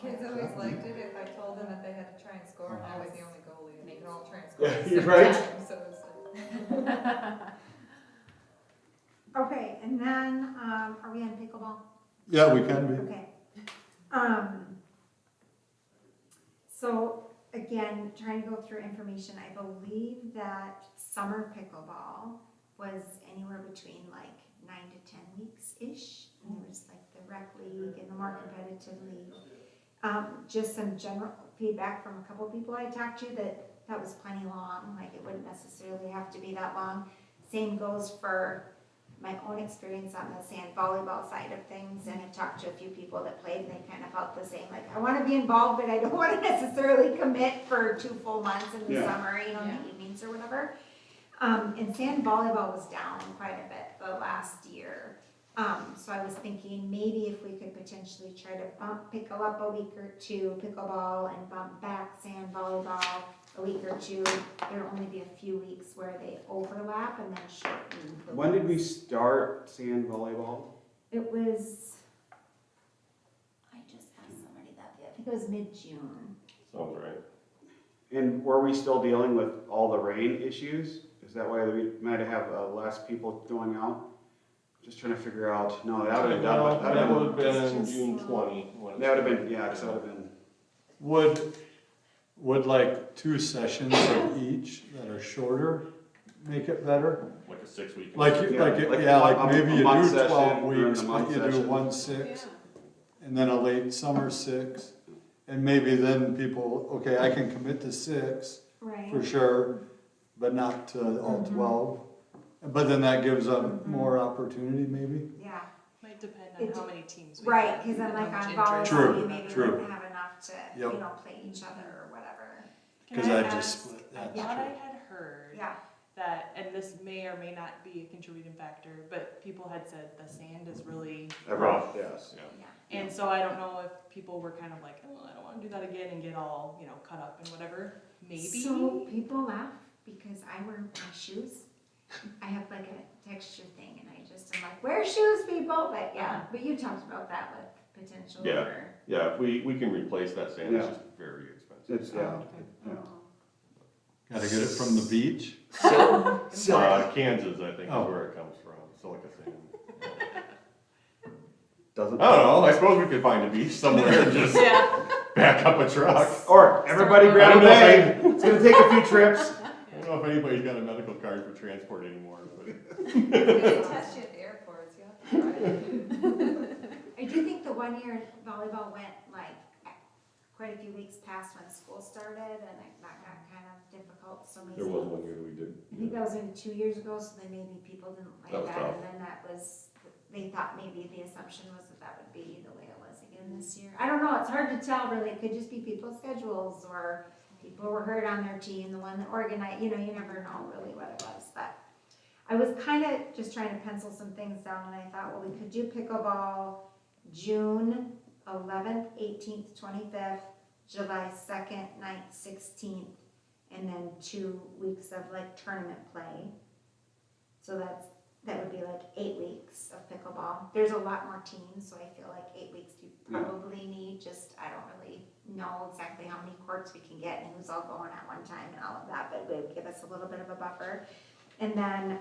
[SPEAKER 4] Kids always liked it if I told them that they had to try and score, and I was the only goalie, and they could all try and score
[SPEAKER 1] Yeah,
[SPEAKER 4] at the
[SPEAKER 1] you're
[SPEAKER 4] same
[SPEAKER 1] right.
[SPEAKER 4] time, so it's like.
[SPEAKER 5] Okay, and then, are we on pickleball?
[SPEAKER 3] Yeah, we can be.
[SPEAKER 5] Okay. So again, trying to go through information, I believe that summer pickleball was anywhere between like 9 to 10 weeks-ish. And there was like the rec league and the more competitive league. Just some general feedback from a couple people I talked to that was plenty long, like it wouldn't necessarily have to be that long. Same goes for my own experience on the sand volleyball side of things, and I've talked to a few people that played and they kind of felt the same, like I want to be involved, but I don't want to necessarily commit for 2 full months in the
[SPEAKER 1] Yeah.
[SPEAKER 5] summer, you know, in
[SPEAKER 2] Yeah.
[SPEAKER 5] the evenings or whatever. And sand volleyball was down quite a bit the last year. So I was thinking maybe if we could potentially try to pickle up a week or two pickleball and bump back sand volleyball a week or two. There'll only be a few weeks where they overlap and then shorten. the
[SPEAKER 1] When did we
[SPEAKER 5] weeks.
[SPEAKER 1] start sand volleyball?
[SPEAKER 5] It was, I just asked somebody that, I think it was mid-June.
[SPEAKER 7] Sounds right.
[SPEAKER 1] And were we still dealing with all the rain issues? Is that why we might have less people going out? Just trying to figure out. No, that would have done.
[SPEAKER 7] Well,
[SPEAKER 1] That
[SPEAKER 7] that
[SPEAKER 1] would
[SPEAKER 7] would
[SPEAKER 1] have
[SPEAKER 7] have been
[SPEAKER 5] Just-
[SPEAKER 7] June 20. when it
[SPEAKER 1] been. That would have
[SPEAKER 7] started.
[SPEAKER 1] been. Yeah, because that would have been.
[SPEAKER 3] Would like 2 sessions of each that are shorter make it better?
[SPEAKER 7] Like a 6-week.
[SPEAKER 3] Like,
[SPEAKER 1] a
[SPEAKER 3] maybe you
[SPEAKER 1] month
[SPEAKER 3] do
[SPEAKER 1] session
[SPEAKER 3] 12
[SPEAKER 1] during
[SPEAKER 3] weeks,
[SPEAKER 1] the
[SPEAKER 3] but
[SPEAKER 1] month
[SPEAKER 3] you do
[SPEAKER 1] session.
[SPEAKER 3] 1 6, and then a late summer 6. And maybe then people, okay, I can commit to 6
[SPEAKER 5] Right.
[SPEAKER 3] for sure, but not to all 12. But then that gives them more opportunity maybe?
[SPEAKER 5] Yeah,
[SPEAKER 9] Might depend on
[SPEAKER 5] It-
[SPEAKER 9] how many teams we
[SPEAKER 5] right,
[SPEAKER 9] have
[SPEAKER 5] because I'm
[SPEAKER 9] and
[SPEAKER 5] like
[SPEAKER 9] how
[SPEAKER 5] on
[SPEAKER 9] much interest.
[SPEAKER 3] True,
[SPEAKER 5] volleyball, you maybe
[SPEAKER 3] true.
[SPEAKER 5] wouldn't have enough to,
[SPEAKER 3] Yep.
[SPEAKER 5] you know, play each other or whatever.
[SPEAKER 9] Can
[SPEAKER 3] 'Cause
[SPEAKER 9] I
[SPEAKER 3] I just
[SPEAKER 9] ask-
[SPEAKER 3] split,
[SPEAKER 9] I
[SPEAKER 3] that's
[SPEAKER 9] thought I
[SPEAKER 3] true.
[SPEAKER 9] had heard
[SPEAKER 5] Yeah,
[SPEAKER 9] that, and this may or may not be a contributing factor, but people had said the sand is really
[SPEAKER 1] Rough. Yes.
[SPEAKER 7] Yeah.
[SPEAKER 5] yeah.
[SPEAKER 9] And so I don't know if people were kind of like, oh, I don't wanna do that again and get all, you know, cut up and whatever, maybe.
[SPEAKER 5] So people laugh because I wear my shoes. I have like a texture thing and I just am like, wear shoes, people, but yeah, but you talked about that with potential
[SPEAKER 7] Yeah.
[SPEAKER 5] for.
[SPEAKER 7] Yeah, if we can replace that sand, it's
[SPEAKER 1] Yeah.
[SPEAKER 7] just very expensive.
[SPEAKER 1] It's
[SPEAKER 5] Oh,
[SPEAKER 1] yeah.
[SPEAKER 5] okay.
[SPEAKER 1] Yeah.
[SPEAKER 3] Gotta get it from the beach?
[SPEAKER 7] Kansas, I think, is
[SPEAKER 3] Oh.
[SPEAKER 7] where it comes from, silica sand.
[SPEAKER 1] Doesn't.
[SPEAKER 7] I don't know, I suppose we could find a beach somewhere and just
[SPEAKER 9] Yeah.
[SPEAKER 7] back up a truck.
[SPEAKER 1] Or everybody grab a
[SPEAKER 7] I don't know
[SPEAKER 1] bag. It's gonna take a few trips.
[SPEAKER 7] I don't know if anybody's got a medical card for transport anymore, but.
[SPEAKER 4] They test you at the airports, you have to try it.
[SPEAKER 5] I do think the 1 year volleyball went like quite a few weeks past when school started and that got kind of difficult, so maybe.
[SPEAKER 7] There was 1 year that we did.
[SPEAKER 5] I think that was in 2 years ago, so then maybe people didn't
[SPEAKER 7] That
[SPEAKER 5] like
[SPEAKER 7] was
[SPEAKER 5] that,
[SPEAKER 7] tough.
[SPEAKER 5] and then that was, they thought maybe the assumption was that that would be the way it was again this year. I don't know, it's hard to tell really, it could just be people's schedules, or people were hurt on their team, the one that organized, you know, you never know really what it was, but I was kind of just trying to pencil some things down, and I thought, well, we could do pickleball June 11th, 18th, 25th, July 2nd, 9th, 16th, and then 2 weeks of like tournament play. So that would be like 8 weeks of pickleball. There's a lot more teams, so I feel like 8 weeks you probably need, just, I don't really know exactly how many courts we can get and who's all going at one time and all of that, but it would give us a little bit of a buffer. And then,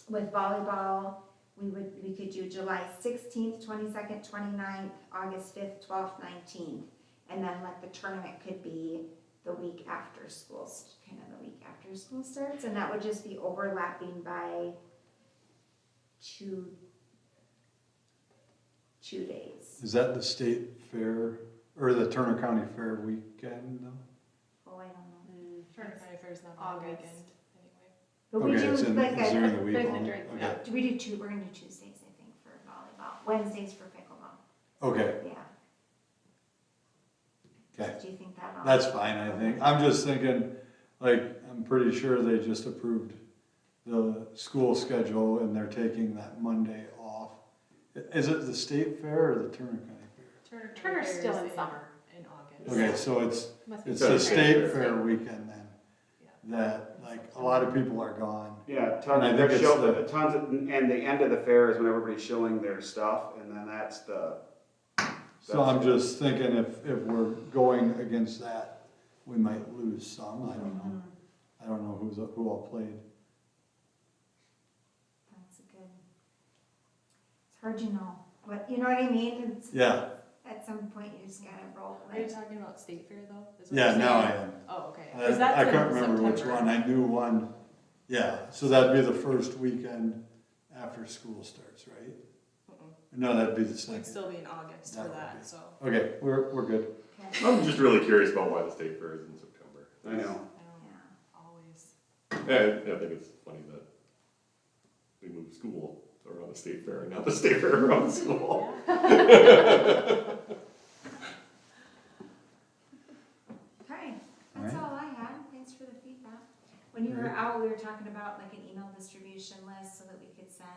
[SPEAKER 5] with volleyball, we could do July 16th, 22nd, 29th, August 5th, 12th, 19th. And then like the tournament could be the week after school, kind of the week after school starts, and that would just be overlapping by two days.
[SPEAKER 3] Is that the state fair, or the Turner County Fair weekend though?
[SPEAKER 5] Oh, I don't know.
[SPEAKER 9] Turner County Fair's not on the
[SPEAKER 2] August.
[SPEAKER 9] weekend anyway.
[SPEAKER 5] But we
[SPEAKER 3] Okay,
[SPEAKER 5] do
[SPEAKER 3] it's
[SPEAKER 5] like
[SPEAKER 3] it's during the week
[SPEAKER 2] During the-
[SPEAKER 3] only?
[SPEAKER 2] during-
[SPEAKER 3] Okay.
[SPEAKER 5] we do we're gonna do Tuesdays, I think, for volleyball, Wednesdays for pickleball,
[SPEAKER 3] Okay,
[SPEAKER 5] yeah.
[SPEAKER 3] okay.
[SPEAKER 5] Do you think that'll?
[SPEAKER 3] That's fine, I think. I'm just thinking, like, I'm pretty sure they just approved the school schedule and they're taking that Monday off. Is it the state fair or the Turner County Fair?
[SPEAKER 2] Turner's still in
[SPEAKER 9] Fairs
[SPEAKER 2] summer.
[SPEAKER 9] In August.
[SPEAKER 3] Okay, so it's
[SPEAKER 2] Must be
[SPEAKER 3] the
[SPEAKER 2] spring.
[SPEAKER 3] state fair weekend then,
[SPEAKER 9] Yeah.
[SPEAKER 3] that, like, a lot of people are gone.
[SPEAKER 1] Yeah,
[SPEAKER 3] And I
[SPEAKER 1] tons,
[SPEAKER 3] think
[SPEAKER 1] they're
[SPEAKER 3] it's
[SPEAKER 1] showing,
[SPEAKER 3] the-
[SPEAKER 1] tons of, and the end of the fair is when everybody's showing their stuff, and then that's the.
[SPEAKER 3] So I'm just thinking if we're going against that, we might lose some, I don't know. I don't know who all played.
[SPEAKER 5] That's a good, it's hard to know, but you know what I mean? It's,
[SPEAKER 3] Yeah,
[SPEAKER 5] at some point you just gotta roll
[SPEAKER 9] Are you
[SPEAKER 5] with it.
[SPEAKER 9] talking about state fair though? Is what
[SPEAKER 3] yeah,
[SPEAKER 9] you're
[SPEAKER 3] now I
[SPEAKER 9] saying?
[SPEAKER 3] am.
[SPEAKER 9] Oh, okay. 'Cause that's
[SPEAKER 3] I
[SPEAKER 9] in
[SPEAKER 3] couldn't remember which
[SPEAKER 9] September.
[SPEAKER 3] one, I knew one, yeah, so that'd be the first weekend after school starts, right?
[SPEAKER 9] Mm-mm.
[SPEAKER 3] No, that'd be the
[SPEAKER 9] We'd
[SPEAKER 3] second.
[SPEAKER 9] still be in August for
[SPEAKER 3] That would
[SPEAKER 9] that,
[SPEAKER 3] be-
[SPEAKER 9] so.
[SPEAKER 3] Okay, we're good.
[SPEAKER 5] Okay.
[SPEAKER 7] I'm just really curious about why the state fair is in September.
[SPEAKER 1] I know.
[SPEAKER 9] I don't
[SPEAKER 5] Yeah.
[SPEAKER 9] always.
[SPEAKER 7] Yeah, I think it's funny that we moved school around the state fair and not the state fair around the school.
[SPEAKER 5] Okay, that's
[SPEAKER 3] Alright.
[SPEAKER 5] all I had, thanks for the feedback. When you were
[SPEAKER 3] Great.
[SPEAKER 5] out, we were talking about like an email distribution list so that we could send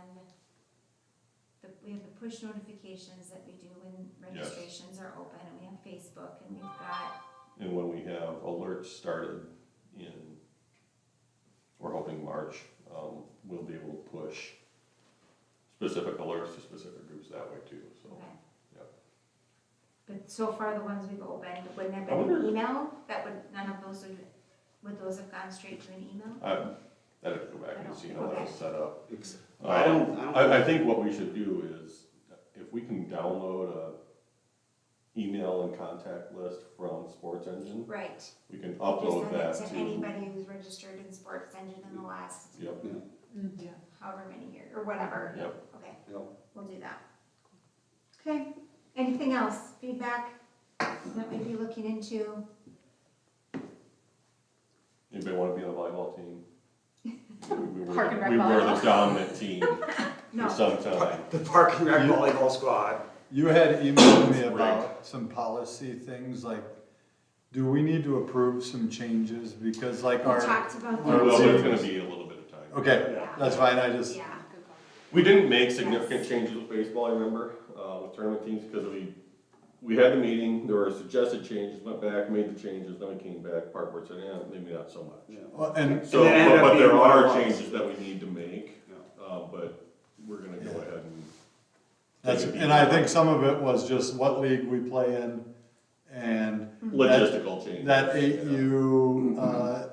[SPEAKER 5] we have the push notifications that we do when
[SPEAKER 7] Yes.
[SPEAKER 5] registrations are open, and we have Facebook, and we've got,
[SPEAKER 7] And when we have alerts started in, we're hoping March, we'll be able to push specific alerts to specific groups that way too, so.
[SPEAKER 5] okay.
[SPEAKER 7] Yep.
[SPEAKER 5] But so far, the ones we've opened, wouldn't have
[SPEAKER 7] I
[SPEAKER 5] been an
[SPEAKER 7] wonder-
[SPEAKER 5] email, that would, none of those would those have gone straight to an email?
[SPEAKER 7] I'd have to go back and see how that was set up.
[SPEAKER 1] I don't.
[SPEAKER 7] I think what we should do is, if we can download a email and contact list from Sports Engine,
[SPEAKER 5] Right.
[SPEAKER 7] we can
[SPEAKER 5] Just
[SPEAKER 7] upload
[SPEAKER 5] send
[SPEAKER 7] that
[SPEAKER 5] it
[SPEAKER 7] to.
[SPEAKER 5] to anybody who's registered in Sports Engine in the last
[SPEAKER 7] Yep,
[SPEAKER 9] Yeah.
[SPEAKER 5] however many years, or whatever.
[SPEAKER 7] yep.
[SPEAKER 5] Okay,
[SPEAKER 1] Yep.
[SPEAKER 5] we'll do that. Okay, anything else, feedback that we'd be looking into?
[SPEAKER 7] Anybody wanna be on a volleyball team?
[SPEAKER 2] Park and rec
[SPEAKER 7] We were the
[SPEAKER 2] volleyball.
[SPEAKER 7] dominant team
[SPEAKER 5] No.
[SPEAKER 7] for some time.
[SPEAKER 1] The Park and Rec volleyball squad.
[SPEAKER 3] You had emailed me
[SPEAKER 7] Right.
[SPEAKER 3] about some policy things, like, do we need to approve some changes, because like
[SPEAKER 5] We
[SPEAKER 3] our,
[SPEAKER 5] talked about
[SPEAKER 3] our
[SPEAKER 7] Well,
[SPEAKER 5] that.
[SPEAKER 7] it's gonna be a little bit of time.
[SPEAKER 3] okay,
[SPEAKER 5] Yeah.
[SPEAKER 3] that's fine, I just,
[SPEAKER 5] Yeah,
[SPEAKER 2] Good call.
[SPEAKER 7] We didn't make significant changes with baseball, I remember, with tournament teams, because we had the meeting, there were suggested changes, went back, made the changes, then we came back, park board said, yeah, maybe not so much.
[SPEAKER 1] Yeah.
[SPEAKER 3] well, and,
[SPEAKER 7] So,
[SPEAKER 1] And it ended up
[SPEAKER 7] but there
[SPEAKER 1] being what it
[SPEAKER 7] are
[SPEAKER 1] was.
[SPEAKER 7] changes that we need to make,
[SPEAKER 1] Yeah.
[SPEAKER 7] but we're gonna go
[SPEAKER 3] Yeah.
[SPEAKER 7] ahead and.
[SPEAKER 3] that's,
[SPEAKER 7] take a
[SPEAKER 3] and I
[SPEAKER 7] deep
[SPEAKER 3] think some of it was just what league we play in, and
[SPEAKER 7] logistical changes.
[SPEAKER 3] that 8U,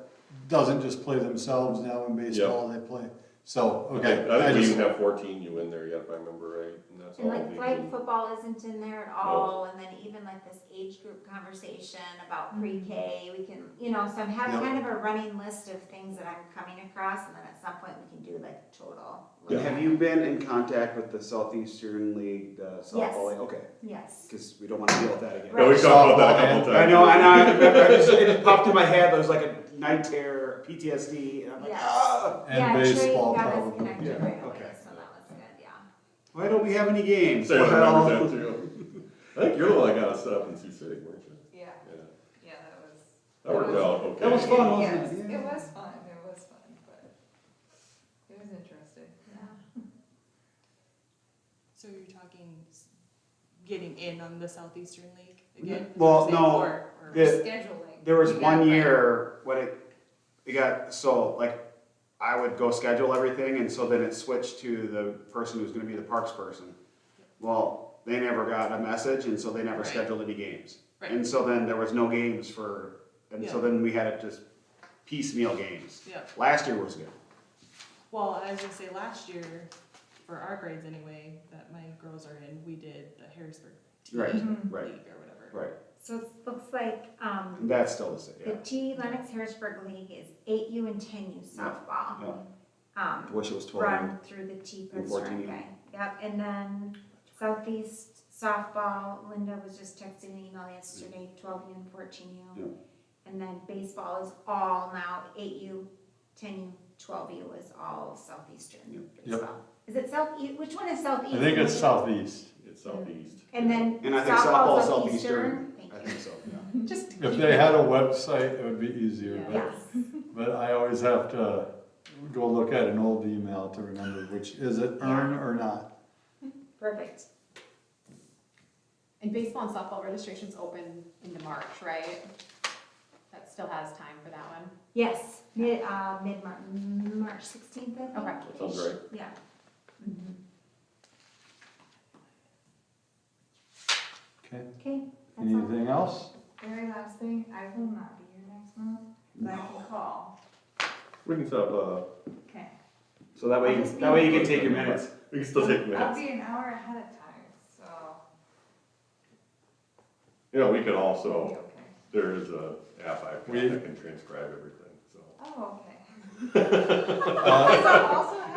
[SPEAKER 3] doesn't just play themselves now in baseball, they play, so, okay.
[SPEAKER 7] I think we
[SPEAKER 3] just-
[SPEAKER 7] even have 14U in there yet, if I remember right, and that's all.
[SPEAKER 5] and like
[SPEAKER 7] we
[SPEAKER 5] flag
[SPEAKER 7] do.
[SPEAKER 5] football isn't in there at all, and then even like this age group conversation about pre-K, we can, so I'm having
[SPEAKER 3] Yep.
[SPEAKER 5] kind of a running list of things that I'm coming across, and then at some point we can do like a total.
[SPEAKER 1] And have you been in contact with the Southeastern League, the
[SPEAKER 5] Yes.
[SPEAKER 1] softball league? Okay,
[SPEAKER 5] Yes.
[SPEAKER 1] because we don't want to deal with that again.
[SPEAKER 7] Yeah, we talked about that a couple times.
[SPEAKER 1] I know, it just popped in my head, there was like a night terror, PTSD, and I'm like,
[SPEAKER 5] Yes.
[SPEAKER 1] ah,
[SPEAKER 3] And
[SPEAKER 5] Yeah,
[SPEAKER 3] baseball
[SPEAKER 5] Trey got us
[SPEAKER 3] probably.
[SPEAKER 5] connected
[SPEAKER 1] Yeah,
[SPEAKER 5] right away,
[SPEAKER 1] okay.
[SPEAKER 5] so that was good, yeah.
[SPEAKER 1] why don't we have any games?
[SPEAKER 7] Sarah
[SPEAKER 1] Well,
[SPEAKER 7] remembers that too. I think you're the one that got us set up in Sioux City, weren't you?
[SPEAKER 4] Yeah,
[SPEAKER 7] Yeah,
[SPEAKER 4] yeah, that was.
[SPEAKER 7] that worked out okay.
[SPEAKER 1] That was fun, wasn't
[SPEAKER 4] Yes,
[SPEAKER 1] it?
[SPEAKER 4] it
[SPEAKER 1] Yeah.
[SPEAKER 4] was fun, but it was interesting.
[SPEAKER 5] Yeah.
[SPEAKER 9] So you're talking getting in on the Southeastern League again? is
[SPEAKER 1] Well,
[SPEAKER 9] what you're saying,
[SPEAKER 1] no,
[SPEAKER 9] or-
[SPEAKER 1] the-
[SPEAKER 4] Scheduling.
[SPEAKER 1] There was
[SPEAKER 4] We got,
[SPEAKER 1] one
[SPEAKER 4] like,
[SPEAKER 1] year when it got, so like, I would go schedule everything, and so then it switched to the person who's gonna be the parks person. Well, they never got a message, and so they never
[SPEAKER 9] Right.
[SPEAKER 1] scheduled any games.
[SPEAKER 9] Right.
[SPEAKER 1] And so then there was no games and so
[SPEAKER 9] Yeah.
[SPEAKER 1] then we had to just piecemeal games.
[SPEAKER 9] Yeah.
[SPEAKER 1] Last year was good.
[SPEAKER 9] Well, I was gonna say last year, for our grades anyway, that my girls are in, we did the Harrisburg
[SPEAKER 1] Right,
[SPEAKER 9] League
[SPEAKER 1] right,
[SPEAKER 9] or whatever.
[SPEAKER 1] right.
[SPEAKER 5] So it looks like,
[SPEAKER 1] And that's still the same,
[SPEAKER 5] the
[SPEAKER 1] yeah.
[SPEAKER 5] T Lennox Harrisburg League is 8U and 10U softball.
[SPEAKER 1] I wish it was 12.
[SPEAKER 5] Run through the T
[SPEAKER 1] And
[SPEAKER 5] Pittsburgh
[SPEAKER 1] 14U.
[SPEAKER 5] guy. Yep, and then Southeast softball, Linda was just texting an email yesterday, 12U and 14U.
[SPEAKER 1] Yeah.
[SPEAKER 5] And then baseball is all now 8U, 10U, 12U is all southeastern
[SPEAKER 3] Yep.
[SPEAKER 5] baseball. Is it southeast, which one is southeast?
[SPEAKER 3] I think it's southeast.
[SPEAKER 7] It's southeast.
[SPEAKER 5] And then
[SPEAKER 1] And I think
[SPEAKER 5] softball
[SPEAKER 1] softball
[SPEAKER 5] southeastern?
[SPEAKER 1] I
[SPEAKER 5] Thank
[SPEAKER 1] think
[SPEAKER 5] you.
[SPEAKER 1] so, yeah.
[SPEAKER 2] Just.
[SPEAKER 3] If they had a website, it would be easier,
[SPEAKER 5] Yes,
[SPEAKER 3] but I always have to go look at an old email to remember which, is it earn or not?
[SPEAKER 5] perfect.
[SPEAKER 2] And baseball and softball registration's open into March, right? That still has time for that one.
[SPEAKER 5] Yes, mid-March, March 16th, I think.
[SPEAKER 2] Okay.
[SPEAKER 7] That sounds right.
[SPEAKER 5] Yeah. Mhm.
[SPEAKER 3] Okay,
[SPEAKER 5] Okay, that's all.
[SPEAKER 3] anything else?
[SPEAKER 4] Very last thing, I will not be here next month, but I can call.
[SPEAKER 7] We can set up
[SPEAKER 4] Okay.
[SPEAKER 1] So that way, you can take your minutes.
[SPEAKER 7] we can still take
[SPEAKER 4] I'll
[SPEAKER 7] minutes.
[SPEAKER 4] be an hour ahead of time, so
[SPEAKER 7] You know, we could
[SPEAKER 4] it'll be
[SPEAKER 7] also,
[SPEAKER 4] okay.
[SPEAKER 7] there is a app I've got that can transcribe everything, so.
[SPEAKER 4] Oh, okay.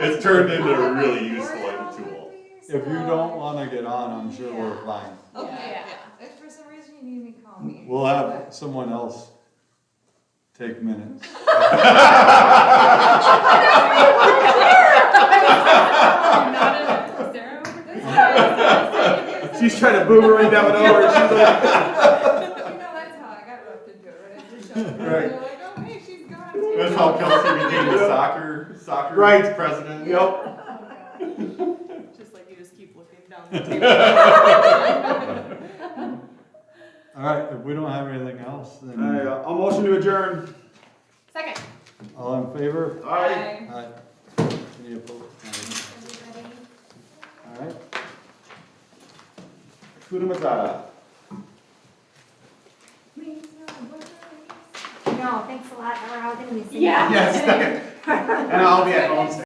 [SPEAKER 7] It's turned into a really useful tool.
[SPEAKER 3] If you don't wanna get on, I'm sure we're fine.
[SPEAKER 4] Okay,
[SPEAKER 2] Yeah.
[SPEAKER 4] if for some reason you need me, call me.
[SPEAKER 3] We'll have someone else take minutes.
[SPEAKER 1] She's trying to boomerang that one over, she's like,
[SPEAKER 4] You know, that's how I got roped into it, right? I just showed up,
[SPEAKER 1] Right.
[SPEAKER 4] they're like, oh, hey, she's gone too.
[SPEAKER 7] That's how Kelsey became the soccer
[SPEAKER 1] Right.
[SPEAKER 7] president.
[SPEAKER 1] yep.
[SPEAKER 4] Oh, God.
[SPEAKER 9] Just like you just keep looking down the table.
[SPEAKER 3] All right, if we don't have anything else, then
[SPEAKER 1] I'll motion to adjourn.
[SPEAKER 2] Second.
[SPEAKER 3] all in favor?
[SPEAKER 1] Aye.
[SPEAKER 4] Bye.
[SPEAKER 3] Aye. Any opposed?
[SPEAKER 5] Everybody?
[SPEAKER 3] All right.
[SPEAKER 1] Kuna Matata.
[SPEAKER 5] No, thanks a lot, we're all gonna be singing.
[SPEAKER 2] Yeah.
[SPEAKER 1] Yes, and I'll be at home.